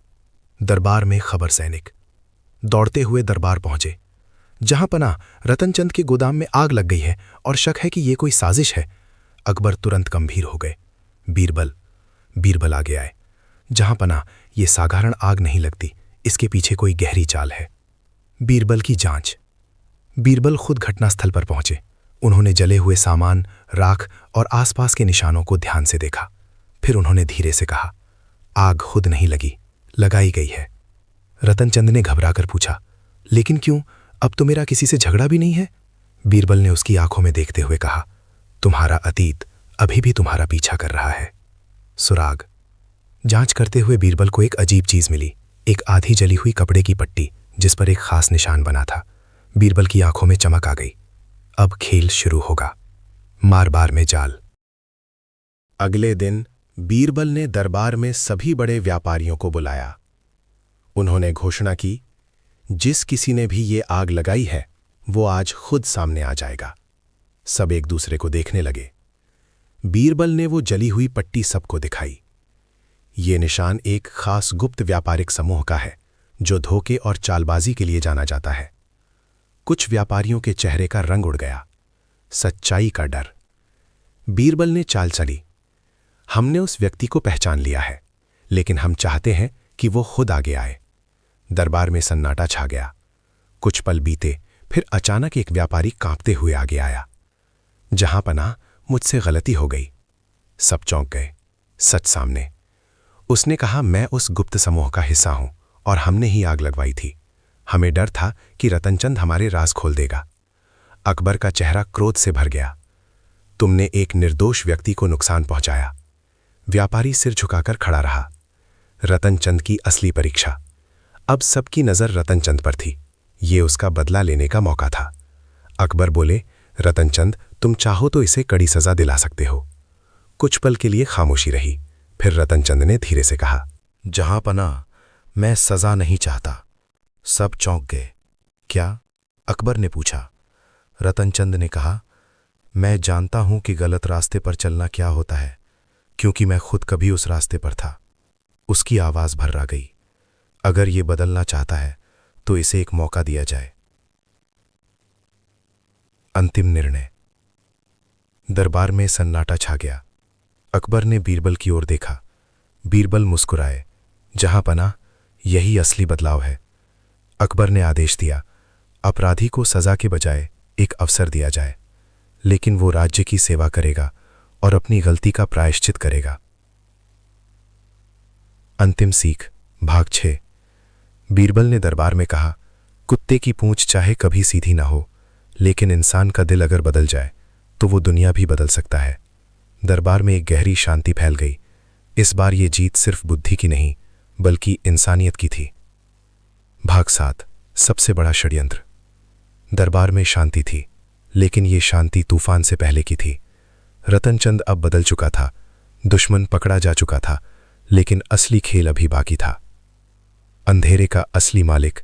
दरबार में खबर सैनिक दौड़ते हुए दरबार पहुंचे। जहां पना, रतनचंद के गोदाम में आग लग गई है और शक है कि यह कोई साजिश है। अकबर तुरंत गंभीर हो गए। बीरबल आगे आए। जहां पना, यह साधारण आग नहीं लगती, इसके पीछे कोई गहरी चाल है। बीरबल की जांच। बीरबल खुद घटनास्थल पर पहुंचे। उन्होंने जले हुए सामान, राख और आसपास के निशानों को ध्यान से देखा। फिर उन्होंने धीरे से कहा, आग खुद नहीं लगी, लगाई गई है। रतनचंद ने घबराकर पूछा, लेकिन क्यों? अब तो मेरा किसी से झगड़ा भी नहीं है। बीरबल ने उसकी आंखों में देखते हुए कहा, तुम्हारा अतीत अभी भी तुम्हारा पीछा कर रहा है। सुराग। जांच करते हुए बीरबल को एक अजीब चीज मिली, एक आधी जली हुई कपड़े की पट्टी जिस पर एक खास निशान बना था। बीरबल की आंखों में चमक आ गई। अब खेल शुरू होगा। मार बार में जाल। अगले दिन बीरबल ने दरबार में सभी बड़े व्यापारियों को बुलाया। उन्होंने घोषणा की, जिस किसी ने भी ये आग लगाई है वो आज खुद सामने आ जाएगा। सब एक दूसरे को देखने लगे। बीरबल ने वो जली हुई पट्टी सबको दिखाई। ये निशान एक खास गुप्त व्यापारिक समूह का है जो धोखे और चालबाजी के लिए जाना जाता है। कुछ व्यापारियों के चेहरे का रंग उड़ गया। सच्चाई का डर। बीरबल ने चाल चली, हमने उस व्यक्ति को पहचान लिया है, लेकिन हम चाहते हैं कि वो खुद आगे आए। दरबार में सन्नाटा छा गया। कुछ पल बीते, फिर अचानक एक व्यापारी कांपते हुए आगे आया। जहां पना, मुझसे गलती हो गई। सब चौंक गए। सच सामने। उसने कहा, मैं उस गुप्त समूह का हिस्सा हूं और हमने ही आग लगवाई थी। हमें डर था कि रतनचंद हमारे राज खोल देगा। अकबर का चेहरा क्रोध से भर गया। तुमने एक निर्दोष व्यक्ति को नुकसान पहुंचाया। व्यापारी सिर झुकाकर खड़ा रहा। रतनचंद की असली परीक्षा। अब सबकी नजर रतनचंद पर थी। ये उसका बदला लेने का मौका था। अकबर बोले, रतनचंद, तुम चाहो तो इसे कड़ी सजा दिला सकते हो। कुछ पल के लिए खामोशी रही। फिर रतनचंद ने धीरे से कहा, जहां पना, मैं सजा नहीं चाहता। सब चौंक गए। क्या? अकबर ने पूछा। रतनचंद ने कहा, मैं जानता हूं कि गलत रास्ते पर चलना क्या होता है, क्योंकि मैं खुद कभी उस रास्ते पर था। उसकी आवाज भर्रा गई। अगर ये बदलना चाहता है तो इसे एक मौका दिया जाए। अंतिम निर्णय। दरबार में सन्नाटा छा गया। अकबर ने बीरबल की ओर देखा। बीरबल मुस्कुराए। जहां पना, यही असली बदलाव है। अकबर ने आदेश दिया, अपराधी को सजा के बजाय एक अवसर दिया जाए, लेकिन वो राज्य की सेवा करेगा और अपनी गलती का प्रायश्चित करेगा। अंतिम सीख, भाग 6। बीरबल ने दरबार में कहा, कुत्ते की पूंछ चाहे कभी सीधी ना हो, लेकिन इंसान का दिल अगर बदल जाए तो वो दुनिया भी बदल सकता है। दरबार में एक गहरी शांति फैल गई। इस बार ये जीत सिर्फ बुद्धि की नहीं, बल्कि इंसानियत की थी। भाग 7, सबसे बड़ा षड्यंत्र। दरबार में शांति थी, लेकिन ये शांति तूफान से पहले की थी। रतनचंद अब बदल चुका था। दुश्मन पकड़ा जा चुका था, लेकिन असली खेल अभी बाकी था। अंधेरे का असली मालिक,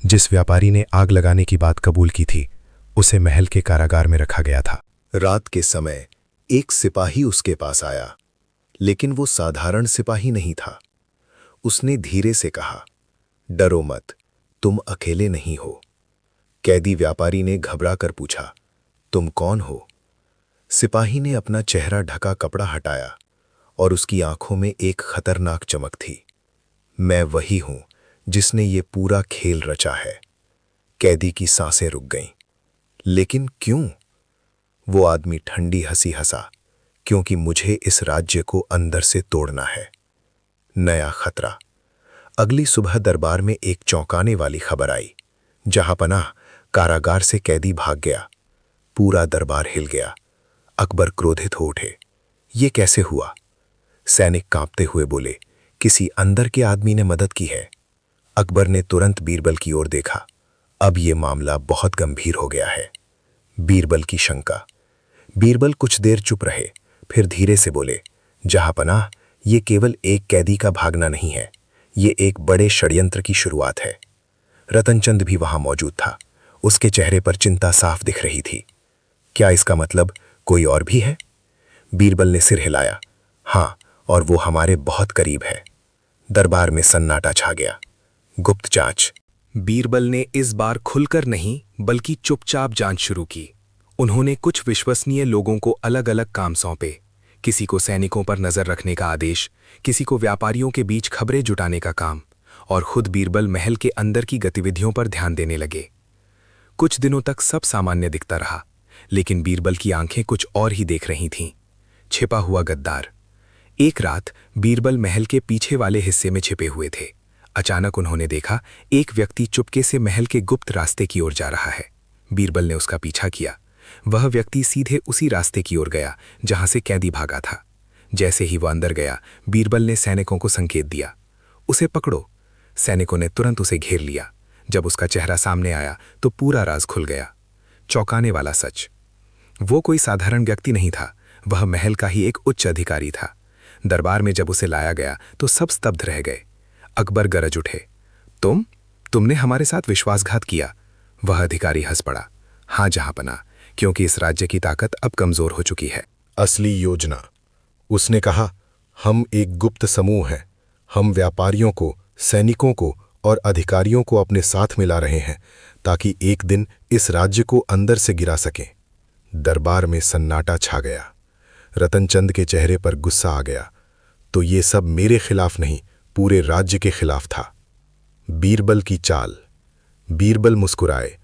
जिस व्यापारी ने आग लगाने की बात कबूल की थी, उसे महल के कारागार में रखा गया था। रात के समय एक सिपाही उसके पास आया, लेकिन वो साधारण सिपाही नहीं था। उसने धीरे से कहा, डरो मत, तुम अकेले नहीं हो। कैदी व्यापारी ने घबराकर पूछा, तुम कौन हो? सिपाही ने अपना चेहरा ढका कपड़ा हटाया और उसकी आंखों में एक खतरनाक चमक थी। मैं वही हूं जिसने ये पूरा खेल रचा है। कैदी की सांसें रुक गईं। लेकिन क्यों? वो आदमी ठंडी हंसी हंसा, क्योंकि मुझे इस राज्य को अंदर से तोड़ना है। नया खतरा। अगली सुबह दरबार में एक चौंकाने वाली खबर आई। जहां पनाह कारागार से कैदी भाग गया। पूरा दरबार हिल गया। अकबर क्रोधित हो उठे। ये कैसे हुआ? सैनिक कांपते हुए बोले, किसी अंदर के आदमी ने मदद की है। अकबर ने तुरंत बीरबल की ओर देखा। अब ये मामला बहुत गंभीर हो गया है। बीरबल की शंका। बीरबल कुछ देर चुप रहे, फिर धीरे से बोले, जहां पनाह, ये केवल एक कैदी का भागना नहीं है, ये एक बड़े षड्यंत्र की शुरुआत है। रतनचंद भी वहां मौजूद था। उसके चेहरे पर चिंता साफ दिख रही थी। क्या इसका मतलब कोई और भी है? बीरबल ने सिर हिलाया। हां, और वो हमारे बहुत करीब है। दरबार में सन्नाटा छा गया। गुप्त जांच। बीरबल ने इस बार खुलकर नहीं, बल्कि चुपचाप जांच शुरू की। उन्होंने कुछ विश्वसनीय लोगों को अलग अलग काम सौंपे। किसी को सैनिकों पर नजर रखने का आदेश, किसी को व्यापारियों के बीच खबरें जुटाने का काम, और खुद बीरबल महल के अंदर की गतिविधियों पर ध्यान देने लगे। कुछ दिनों तक सब सामान्य दिखता रहा, लेकिन बीरबल की आंखें कुछ और ही देख रही थीं। छिपा हुआ गद्दार। एक रात बीरबल महल के पीछे वाले हिस्से में छिपे हुए थे। अचानक उन्होंने देखा, एक व्यक्ति चुपके से महल के गुप्त रास्ते की ओर जा रहा है। बीरबल ने उसका पीछा किया। वह व्यक्ति सीधे उसी रास्ते की ओर गया जहां से कैदी भागा था। जैसे ही वह अंदर गया, बीरबल ने सैनिकों को संकेत दिया, उसे पकड़ो। सैनिकों ने तुरंत उसे घेर लिया। जब उसका चेहरा सामने आया तो पूरा राज खुल गया। चौंकाने वाला सच। वो कोई साधारण व्यक्ति नहीं था, वह महल का ही एक उच्च अधिकारी था। दरबार में जब उसे लाया गया तो सब स्तब्ध रह गए। अकबर गरज उठे, तुमने हमारे साथ विश्वासघात किया। वह अधिकारी हंस पड़ा। हां जहांपना, क्योंकि इस राज्य की ताकत अब कमजोर हो चुकी है। असली योजना। उसने कहा, हम एक गुप्त समूह हैं। हम व्यापारियों को, सैनिकों को और अधिकारियों को अपने साथ मिला रहे हैं, ताकि एक दिन इस राज्य को अंदर से गिरा सकें। दरबार में सन्नाटा छा गया। रतनचंद के चेहरे पर गुस्सा आ गया। तो ये सब मेरे खिलाफ नहीं, पूरे राज्य के खिलाफ था। बीरबल की चाल। बीरबल मुस्कुराए,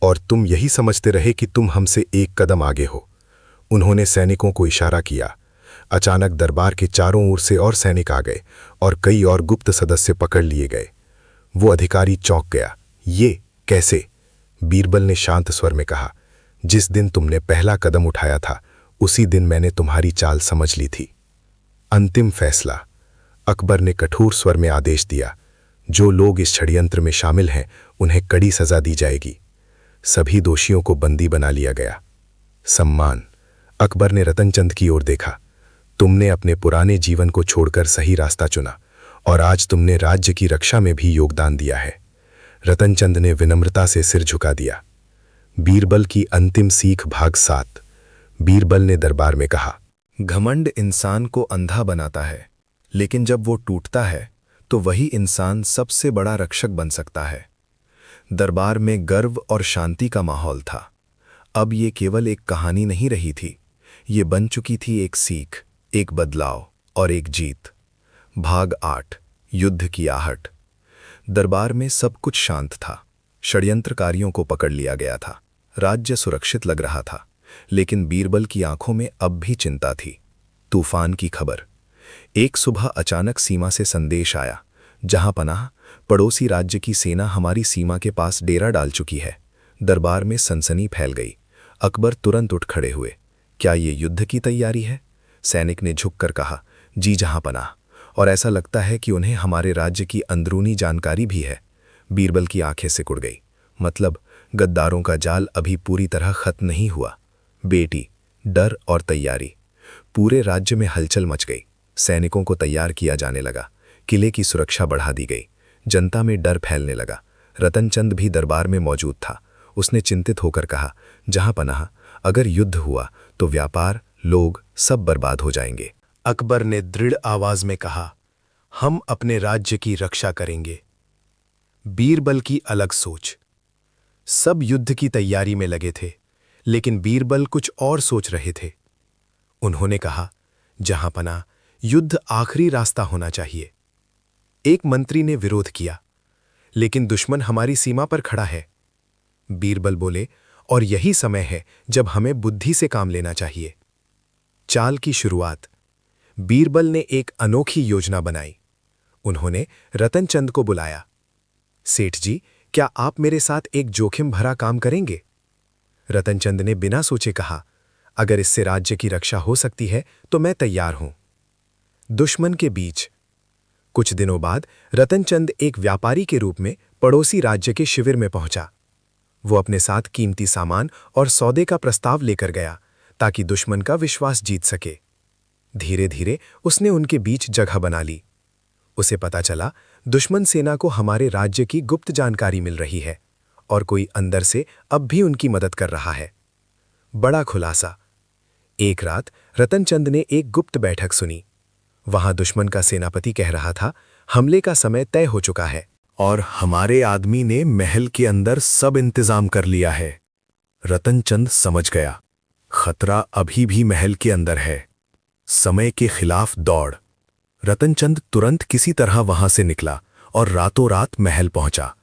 और तुम यही समझते रहे कि तुम हमसे एक कदम आगे हो। उन्होंने सैनिकों को इशारा किया। अचानक दरबार के चारों ओर से और सैनिक आ गए और कई और गुप्त सदस्य पकड़ लिए गए। वो अधिकारी चौंक गया। ये कैसे? बीरबल ने शांत स्वर में कहा, जिस दिन तुमने पहला कदम उठाया था उसी दिन मैंने तुम्हारी चाल समझ ली थी। अंतिम फैसला। अकबर ने कठोर स्वर में आदेश दिया, जो लोग इस षड्यंत्र में शामिल हैं उन्हें कड़ी सजा दी जाएगी। सभी दोषियों को बंदी बना लिया गया। सम्मान। अकबर ने रतनचंद की ओर देखा। तुमने अपने पुराने जीवन को छोड़कर सही रास्ता चुना और आज तुमने राज्य की रक्षा में भी योगदान दिया है। रतनचंद ने विनम्रता से सिर झुका दिया। बीरबल की अंतिम सीख भाग 7। बीरबल ने दरबार में कहा, घमंड इंसान को अंधा बनाता है, लेकिन जब वो टूटता है तो वही इंसान सबसे बड़ा रक्षक बन सकता है। दरबार में गर्व और शांति का माहौल था। अब ये केवल एक कहानी नहीं रही थी, ये बन चुकी थी एक सीख, एक बदलाव और एक जीत। भाग 8। युद्ध की आहट। दरबार में सब कुछ शांत था। षड्यंत्रकारियों को पकड़ लिया गया था। राज्य सुरक्षित लग रहा था, लेकिन बीरबल की आंखों में अब भी चिंता थी। तूफान की खबर। एक सुबह अचानक सीमा से संदेश आया, जहां पनाह, पड़ोसी राज्य की सेना हमारी सीमा के पास डेरा डाल चुकी है। दरबार में सनसनी फैल गई। अकबर तुरंत उठ खड़े हुए। क्या ये युद्ध की तैयारी है? सैनिक ने झुककर कहा, जी जहां पनाह, और ऐसा लगता है कि उन्हें हमारे राज्य की अंदरूनी जानकारी भी है। बीरबल की आंखें सिकुड़ गई। मतलब गद्दारों का जाल अभी पूरी तरह खत्म नहीं हुआ। बेटी, डर और तैयारी। पूरे राज्य में हलचल मच गई। सैनिकों को तैयार किया जाने लगा। किले की सुरक्षा बढ़ा दी गई। जनता में डर फैलने लगा। रतनचंद भी दरबार में मौजूद था। उसने चिंतित होकर कहा, जहां पनाह, अगर युद्ध हुआ तो व्यापार, लोग सब बर्बाद हो जाएंगे। अकबर ने दृढ़ आवाज में कहा, हम अपने राज्य की रक्षा करेंगे। बीरबल की अलग सोच। सब युद्ध की तैयारी में लगे थे, लेकिन बीरबल कुछ और सोच रहे थे। उन्होंने कहा, जहां पनाह, युद्ध आखिरी रास्ता होना चाहिए। एक मंत्री ने विरोध किया, लेकिन दुश्मन हमारी सीमा पर खड़ा है। बीरबल बोले, और यही समय है जब हमें बुद्धि से काम लेना चाहिए। चाल की शुरुआत। बीरबल ने एक अनोखी योजना बनाई। उन्होंने रतनचंद को बुलाया। सेठ जी, क्या आप मेरे साथ एक जोखिम भरा काम करेंगे? रतनचंद ने बिना सोचे कहा, अगर इससे राज्य की रक्षा हो सकती है तो मैं तैयार हूं। दुश्मन के बीच। कुछ दिनों बाद रतनचंद एक व्यापारी के रूप में पड़ोसी राज्य के शिविर में पहुंचा। वो अपने साथ कीमती सामान और सौदे का प्रस्ताव लेकर गया, ताकि दुश्मन का विश्वास जीत सके। धीरे धीरे उसने उनके बीच जगह बना ली। उसे पता चला, दुश्मन सेना को हमारे राज्य की गुप्त जानकारी मिल रही है और कोई अंदर से अब भी उनकी मदद कर रहा है। बड़ा खुलासा। एक रात रतनचंद ने एक गुप्त बैठक सुनी। वहां दुश्मन का सेनापति कह रहा था, हमले का समय तय हो चुका है और हमारे आदमी ने महल के अंदर सब इंतजाम कर लिया है। रतनचंद समझ गया, खतरा अभी भी महल के अंदर है। समय के खिलाफ दौड़। रतनचंद तुरंत किसी तरह वहां से निकला और रातों रात महल पहुंचा।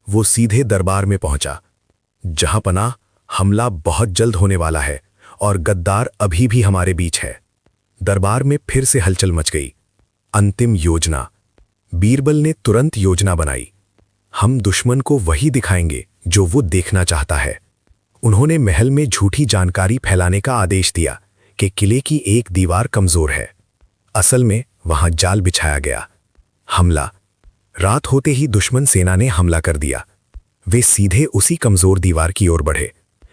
वो सीधे दरबार में पहुंचा। जहां पनाह, हमला बहुत जल्द होने वाला है और गद्दार अभी भी हमारे बीच है। दरबार में फिर से हलचल मच गई। अंतिम योजना। बीरबल ने तुरंत योजना बनाई। हम दुश्मन को वही दिखाएंगे जो वो देखना चाहता है। उन्होंने महल में झूठी जानकारी फैलाने का आदेश दिया कि किले की एक दीवार कमजोर है। असल में वहां जाल बिछाया गया। हमला। रात होते ही दुश्मन सेना ने हमला कर दिया। वे सीधे उसी कमजोर दीवार की ओर बढ़े,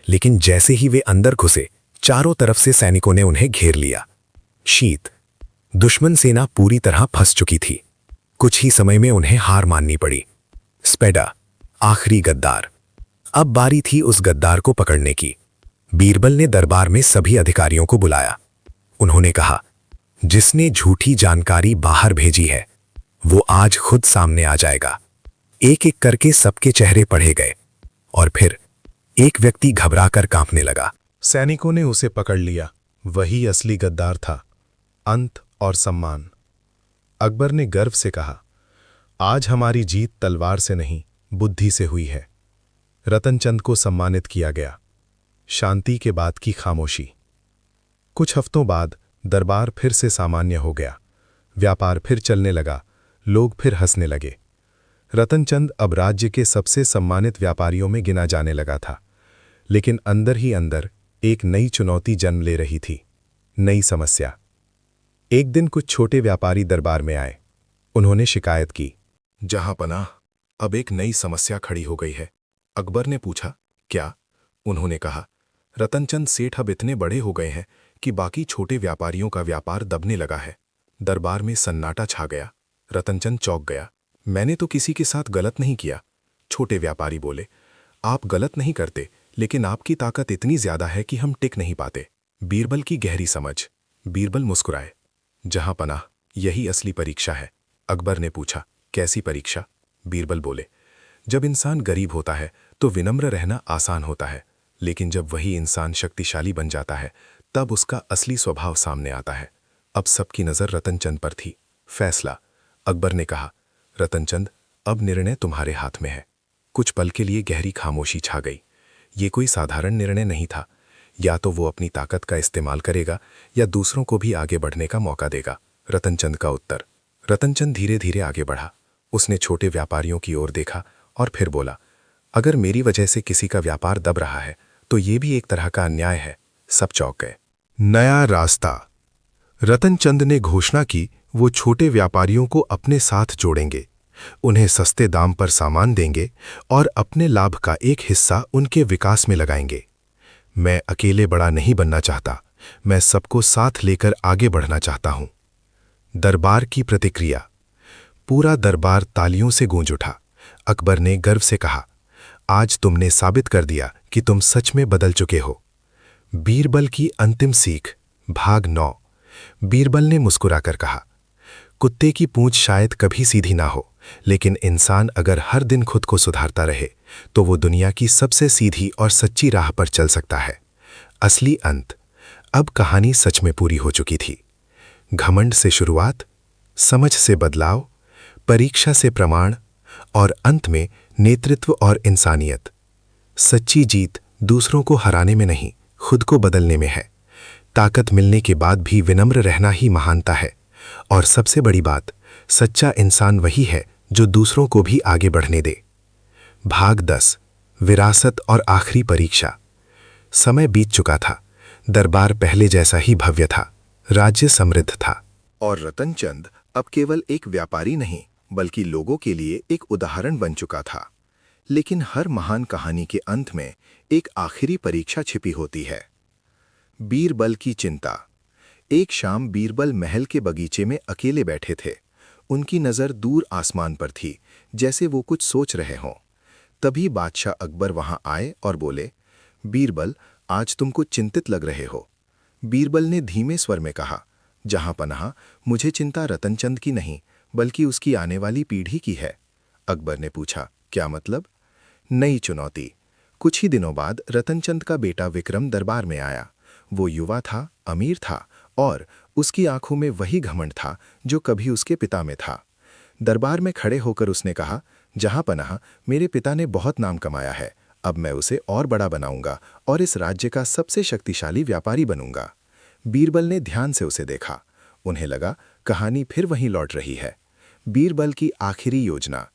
लेकिन जैसे ही वे अंदर घुसे, चारों तरफ से सैनिकों ने उन्हें घेर लिया। शीत। दुश्मन सेना पूरी तरह फंस चुकी थी। कुछ ही समय में उन्हें हार माननी पड़ी। स्पेडा। आखिरी गद्दार। अब बारी थी उस गद्दार को पकड़ने की। बीरबल ने दरबार में सभी अधिकारियों को बुलाया। उन्होंने कहा, जिसने झूठी जानकारी बाहर भेजी है वो आज खुद सामने आ जाएगा। एक एक करके सबके चेहरे पढ़े गए और फिर एक व्यक्ति घबराकर कांपने लगा। सैनिकों ने उसे पकड़ लिया। वही असली गद्दार था। अंत और सम्मान। अकबर ने गर्व से कहा, आज हमारी जीत तलवार से नहीं, बुद्धि से हुई है। रतनचंद को सम्मानित किया गया। शांति के बाद की खामोशी। कुछ हफ्तों बाद दरबार फिर से सामान्य हो गया। व्यापार फिर चलने लगा, लोग फिर हंसने लगे। रतनचंद अब राज्य के सबसे सम्मानित व्यापारियों में गिना जाने लगा था। लेकिन अंदर ही अंदर एक नई चुनौती जन्म ले रही थी, नई समस्या। एक दिन कुछ छोटे व्यापारी दरबार में आए। उन्होंने शिकायत की। जहां पनाह, अब एक नई समस्या खड़ी हो गई है। अकबर ने पूछा, क्या? उन्होंने कहा, रतनचंद सेठ अब इतने बड़े हो गए हैं कि बाकी छोटे व्यापारियों का व्यापार दबने लगा है। दरबार में सन्नाटा छा गया। रतनचंद चौंक गया। मैंने तो किसी के साथ गलत नहीं किया। छोटे व्यापारी बोले, आप गलत नहीं करते, लेकिन आपकी ताकत इतनी ज्यादा है कि हम टिक नहीं पाते। बीरबल की गहरी समझ। बीरबल मुस्कुराए। जहां पनाह, यही असली परीक्षा है। अकबर ने पूछा, कैसी परीक्षा? बीरबल बोले, जब इंसान गरीब होता है तो विनम्र रहना आसान होता है, लेकिन जब वही इंसान शक्तिशाली बन जाता है तब उसका असली स्वभाव सामने आता है। अब सबकी नजर रतनचंद पर थी। फैसला। अकबर ने कहा, रतनचंद, अब निर्णय तुम्हारे हाथ में है। कुछ पल के लिए गहरी खामोशी छा गई। ये कोई साधारण निर्णय नहीं था। या तो वो अपनी ताकत का इस्तेमाल करेगा या दूसरों को भी आगे बढ़ने का मौका देगा। रतनचंद का उत्तर। रतनचंद धीरे धीरे आगे बढ़ा। उसने छोटे व्यापारियों की ओर देखा और फिर बोला, अगर मेरी वजह से किसी का व्यापार दब रहा है तो ये भी एक तरह का अन्याय है। सब चौंक गए। नया रास्ता। रतनचंद ने घोषणा की वो छोटे व्यापारियों को अपने साथ जोड़ेंगे, उन्हें सस्ते दाम पर सामान देंगे और अपने लाभ का एक हिस्सा उनके विकास में लगाएंगे। मैं अकेले बड़ा नहीं बनना चाहता, मैं सबको साथ लेकर आगे बढ़ना चाहता हूं। दरबार की प्रतिक्रिया। पूरा दरबार तालियों से गूंज उठा। अकबर ने गर्व से कहा, आज तुमने साबित कर दिया कि तुम सच में बदल चुके हो। बीरबल की अंतिम सीख, भाग 9। बीरबल ने मुस्कुराकर कहा, कुत्ते की पूंछ शायद कभी सीधी ना हो, लेकिन इंसान अगर हर दिन खुद को सुधारता रहे तो वो दुनिया की सबसे सीधी और सच्ची राह पर चल सकता है। असली अंत। अब कहानी सच में पूरी हो चुकी थी। घमंड से शुरुआत, समझ से बदलाव, परीक्षा से प्रमाण और अंत में नेतृत्व और इंसानियत। सच्ची जीत दूसरों को हराने में नहीं, खुद को बदलने में है। ताकत मिलने के बाद भी विनम्र रहना ही महानता है। और सबसे बड़ी बात, सच्चा इंसान वही है जो दूसरों को भी आगे बढ़ने दे। भाग 10। विरासत और आखिरी परीक्षा। समय बीत चुका था। दरबार पहले जैसा ही भव्य था। राज्य समृद्ध था। और रतनचंद अब केवल एक व्यापारी नहीं बल्कि लोगों के लिए एक उदाहरण बन चुका था। लेकिन हर महान कहानी के अंत में एक आखिरी परीक्षा छिपी होती है। बीरबल की चिंता। एक शाम बीरबल महल के बगीचे में अकेले बैठे थे। उनकी नज़र दूर आसमान पर थी, जैसे वो कुछ सोच रहे हों। तभी बादशाह अकबर वहां आए और बोले, बीरबल, आज तुम कुछ चिंतित लग रहे हो। बीरबल ने धीमे स्वर में कहा, जहां पनाह, मुझे चिंता रतनचंद की नहीं बल्कि उसकी आने वाली पीढ़ी की है। अकबर ने पूछा, क्या मतलब? नई चुनौती। कुछ ही दिनों बाद रतनचंद का बेटा विक्रम दरबार में आया। वो युवा था, अमीर था और उसकी आंखों में वही घमंड था जो कभी उसके पिता में था। दरबार में खड़े होकर उसने कहा, जहां पनाह, मेरे पिता ने बहुत नाम कमाया है, अब मैं उसे और बड़ा बनाऊंगा और इस राज्य का सबसे शक्तिशाली व्यापारी बनूंगा। बीरबल ने ध्यान से उसे देखा। उन्हें लगा कहानी फिर वहीं लौट रही है। बीरबल की आखिरी योजना।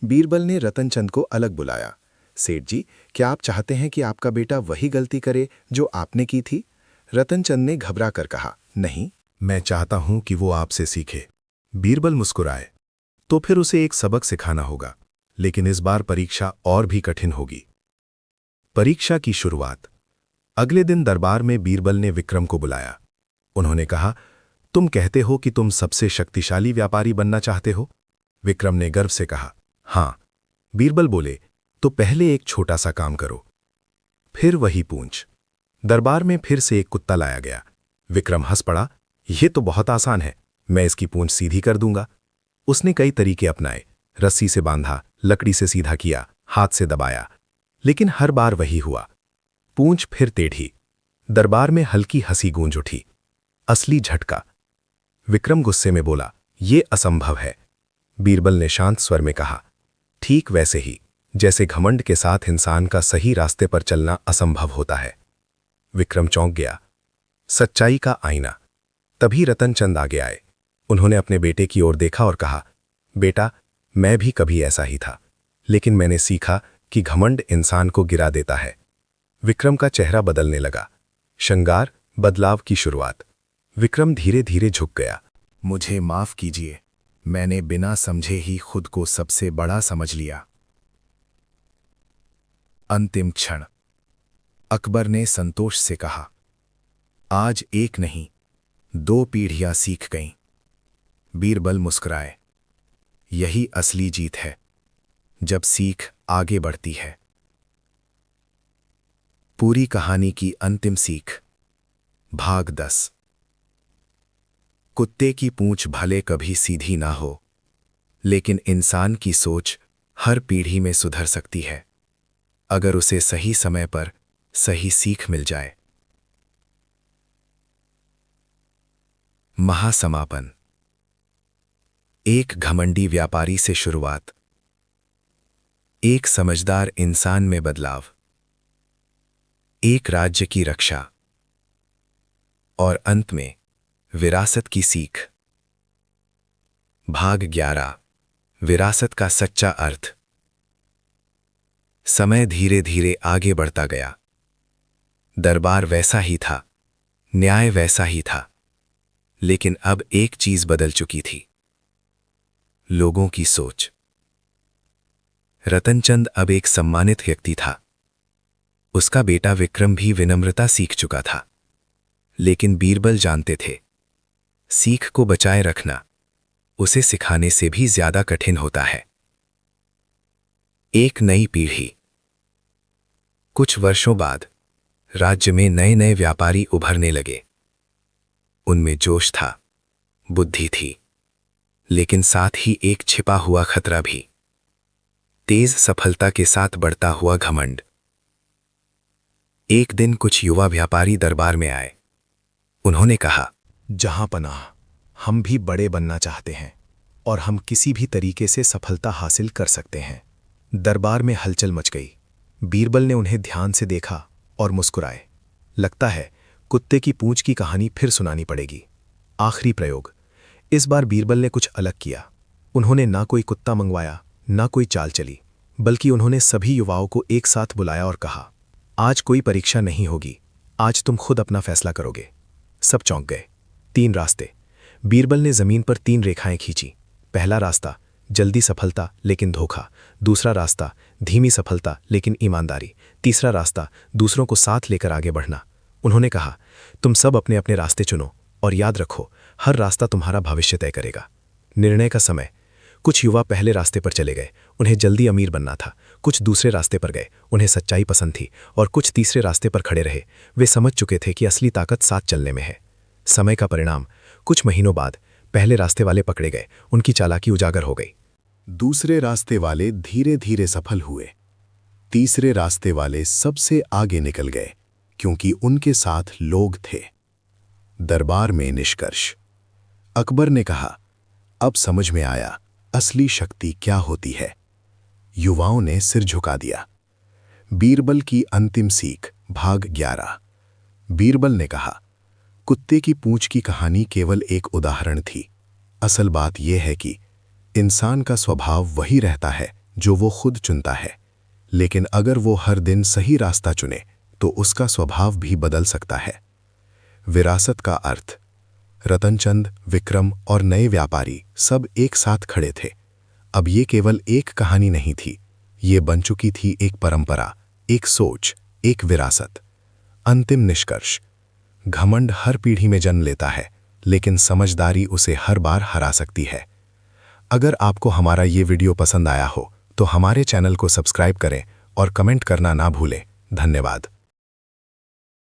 बीरबल ने रतनचंद को अलग बुलाया। सेठ जी, क्या आप चाहते हैं कि आपका बेटा वही गलती करे जो आपने की थी? रतनचंद ने घबरा कर कहा, नहीं, मैं चाहता हूं कि वो आपसे सीखे। बीरबल मुस्कुराए। तो फिर उसे एक सबक सिखाना होगा, लेकिन इस बार परीक्षा और भी कठिन होगी। परीक्षा की शुरुआत। अगले दिन दरबार में बीरबल ने विक्रम को बुलाया। उन्होंने कहा, तुम कहते हो कि तुम सबसे शक्तिशाली व्यापारी बनना चाहते हो? विक्रम ने गर्व से कहा, हां। बीरबल बोले, तो पहले एक छोटा सा काम करो। फिर वही पूंछ। दरबार में फिर से एक कुत्ता लाया गया। विक्रम हंस पड़ा, यह तो बहुत आसान है, मैं इसकी पूंछ सीधी कर दूंगा। उसने कई तरीके अपनाए, रस्सी से बांधा, लकड़ी से सीधा किया, हाथ से दबाया, लेकिन हर बार वही हुआ, पूंछ फिर टेढ़ी। दरबार में हल्की हंसी गूंज उठी। असली झटका। विक्रम गुस्से में बोला, यह असंभव है। बीरबल ने शांत स्वर में कहा, ठीक वैसे ही जैसे घमंड के साथ इंसान का सही रास्ते पर चलना असंभव होता है। विक्रम चौंक गया। सच्चाई का आईना। तभी रतनचंद आगे आए। उन्होंने अपने बेटे की ओर देखा और कहा, बेटा, मैं भी कभी ऐसा ही था, लेकिन मैंने सीखा कि घमंड इंसान को गिरा देता है। विक्रम का चेहरा बदलने लगा। श्रृंगार बदलाव की शुरुआत। विक्रम धीरे धीरे झुक गया। मुझे माफ कीजिए, मैंने बिना समझे ही खुद को सबसे बड़ा समझ लिया। अंतिम क्षण। अकबर ने संतोष से कहा, आज एक नहीं 2 पीढ़ियां सीख गईं। बीरबल मुस्कुराए। यही असली जीत है, जब सीख आगे बढ़ती है। पूरी कहानी की अंतिम सीख। भाग 10। कुत्ते की पूंछ भले कभी सीधी ना हो, लेकिन इंसान की सोच हर पीढ़ी में सुधर सकती है, अगर उसे सही समय पर सही सीख मिल जाए। महासमापन। एक घमंडी व्यापारी से शुरुआत, एक समझदार इंसान में बदलाव, एक राज्य की रक्षा, और अंत में विरासत की सीख। भाग 11। विरासत का सच्चा अर्थ। समय धीरे धीरे आगे बढ़ता गया। दरबार वैसा ही था, न्याय वैसा ही था, लेकिन अब एक चीज बदल चुकी थी, लोगों की सोच। रतनचंद अब एक सम्मानित व्यक्ति था। उसका बेटा विक्रम भी विनम्रता सीख चुका था, लेकिन बीरबल जानते थे, सीख को बचाए रखना उसे सिखाने से भी ज्यादा कठिन होता है। एक नई पीढ़ी। कुछ वर्षों बाद राज्य में नए नए व्यापारी उभरने लगे। उनमें जोश था, बुद्धि थी, लेकिन साथ ही एक छिपा हुआ खतरा भी, तेज सफलता के साथ बढ़ता हुआ घमंड। एक दिन कुछ युवा व्यापारी दरबार में आए। उन्होंने कहा, जहां पनाह, हम भी बड़े बनना चाहते हैं और हम किसी भी तरीके से सफलता हासिल कर सकते हैं। दरबार में हलचल मच गई। बीरबल ने उन्हें ध्यान से देखा और मुस्कुराए। लगता है कुत्ते की पूंछ की कहानी फिर सुनानी पड़ेगी। आखिरी प्रयोग। इस बार बीरबल ने कुछ अलग किया। उन्होंने ना कोई कुत्ता मंगवाया, ना कोई चाल चली, बल्कि उन्होंने सभी युवाओं को एक साथ बुलाया और कहा, आज कोई परीक्षा नहीं होगी, आज तुम खुद अपना फैसला करोगे। सब चौंक गए। 3 रास्ते। बीरबल ने जमीन पर 3 रेखाएं खींची। पहला रास्ता, जल्दी सफलता लेकिन धोखा। दूसरा रास्ता, धीमी सफलता लेकिन ईमानदारी। तीसरा रास्ता, दूसरों को साथ लेकर आगे बढ़ना। उन्होंने कहा, तुम सब अपने अपने रास्ते चुनो और याद रखो, हर रास्ता तुम्हारा भविष्य तय करेगा। निर्णय का समय। कुछ युवा पहले रास्ते पर चले गए, उन्हें जल्दी अमीर बनना था। कुछ दूसरे रास्ते पर गए, उन्हें सच्चाई पसंद थी। और कुछ तीसरे रास्ते पर खड़े रहे। वे समझ चुके थे कि असली ताकत साथ चलने में है। समय का परिणाम। कुछ महीनों बाद पहले रास्ते वाले पकड़े गए, उनकी चालाकी उजागर हो गई। दूसरे रास्ते वाले धीरे धीरे सफल हुए। तीसरे रास्ते वाले सबसे आगे निकल गए, क्योंकि उनके साथ लोग थे। दरबार में निष्कर्ष। अकबर ने कहा, अब समझ में आया असली शक्ति क्या होती है। युवाओं ने सिर झुका दिया। बीरबल की अंतिम सीख। भाग 11। बीरबल ने कहा, कुत्ते की पूंछ की कहानी केवल एक उदाहरण थी। असल बात यह है कि इंसान का स्वभाव वही रहता है जो वो खुद चुनता है, लेकिन अगर वो हर दिन सही रास्ता चुने तो उसका स्वभाव भी बदल सकता है। विरासत का अर्थ। रतनचंद, विक्रम और नए व्यापारी सब एक साथ खड़े थे। अब ये केवल एक कहानी नहीं थी, ये बन चुकी थी एक परंपरा, एक सोच, एक विरासत। अंतिम निष्कर्ष। घमंड हर पीढ़ी में जन्म लेता है, लेकिन समझदारी उसे हर बार हरा सकती है। अगर आपको हमारा ये वीडियो पसंद आया हो तो हमारे चैनल को सब्सक्राइब करें और कमेंट करना ना भूलें। धन्यवाद।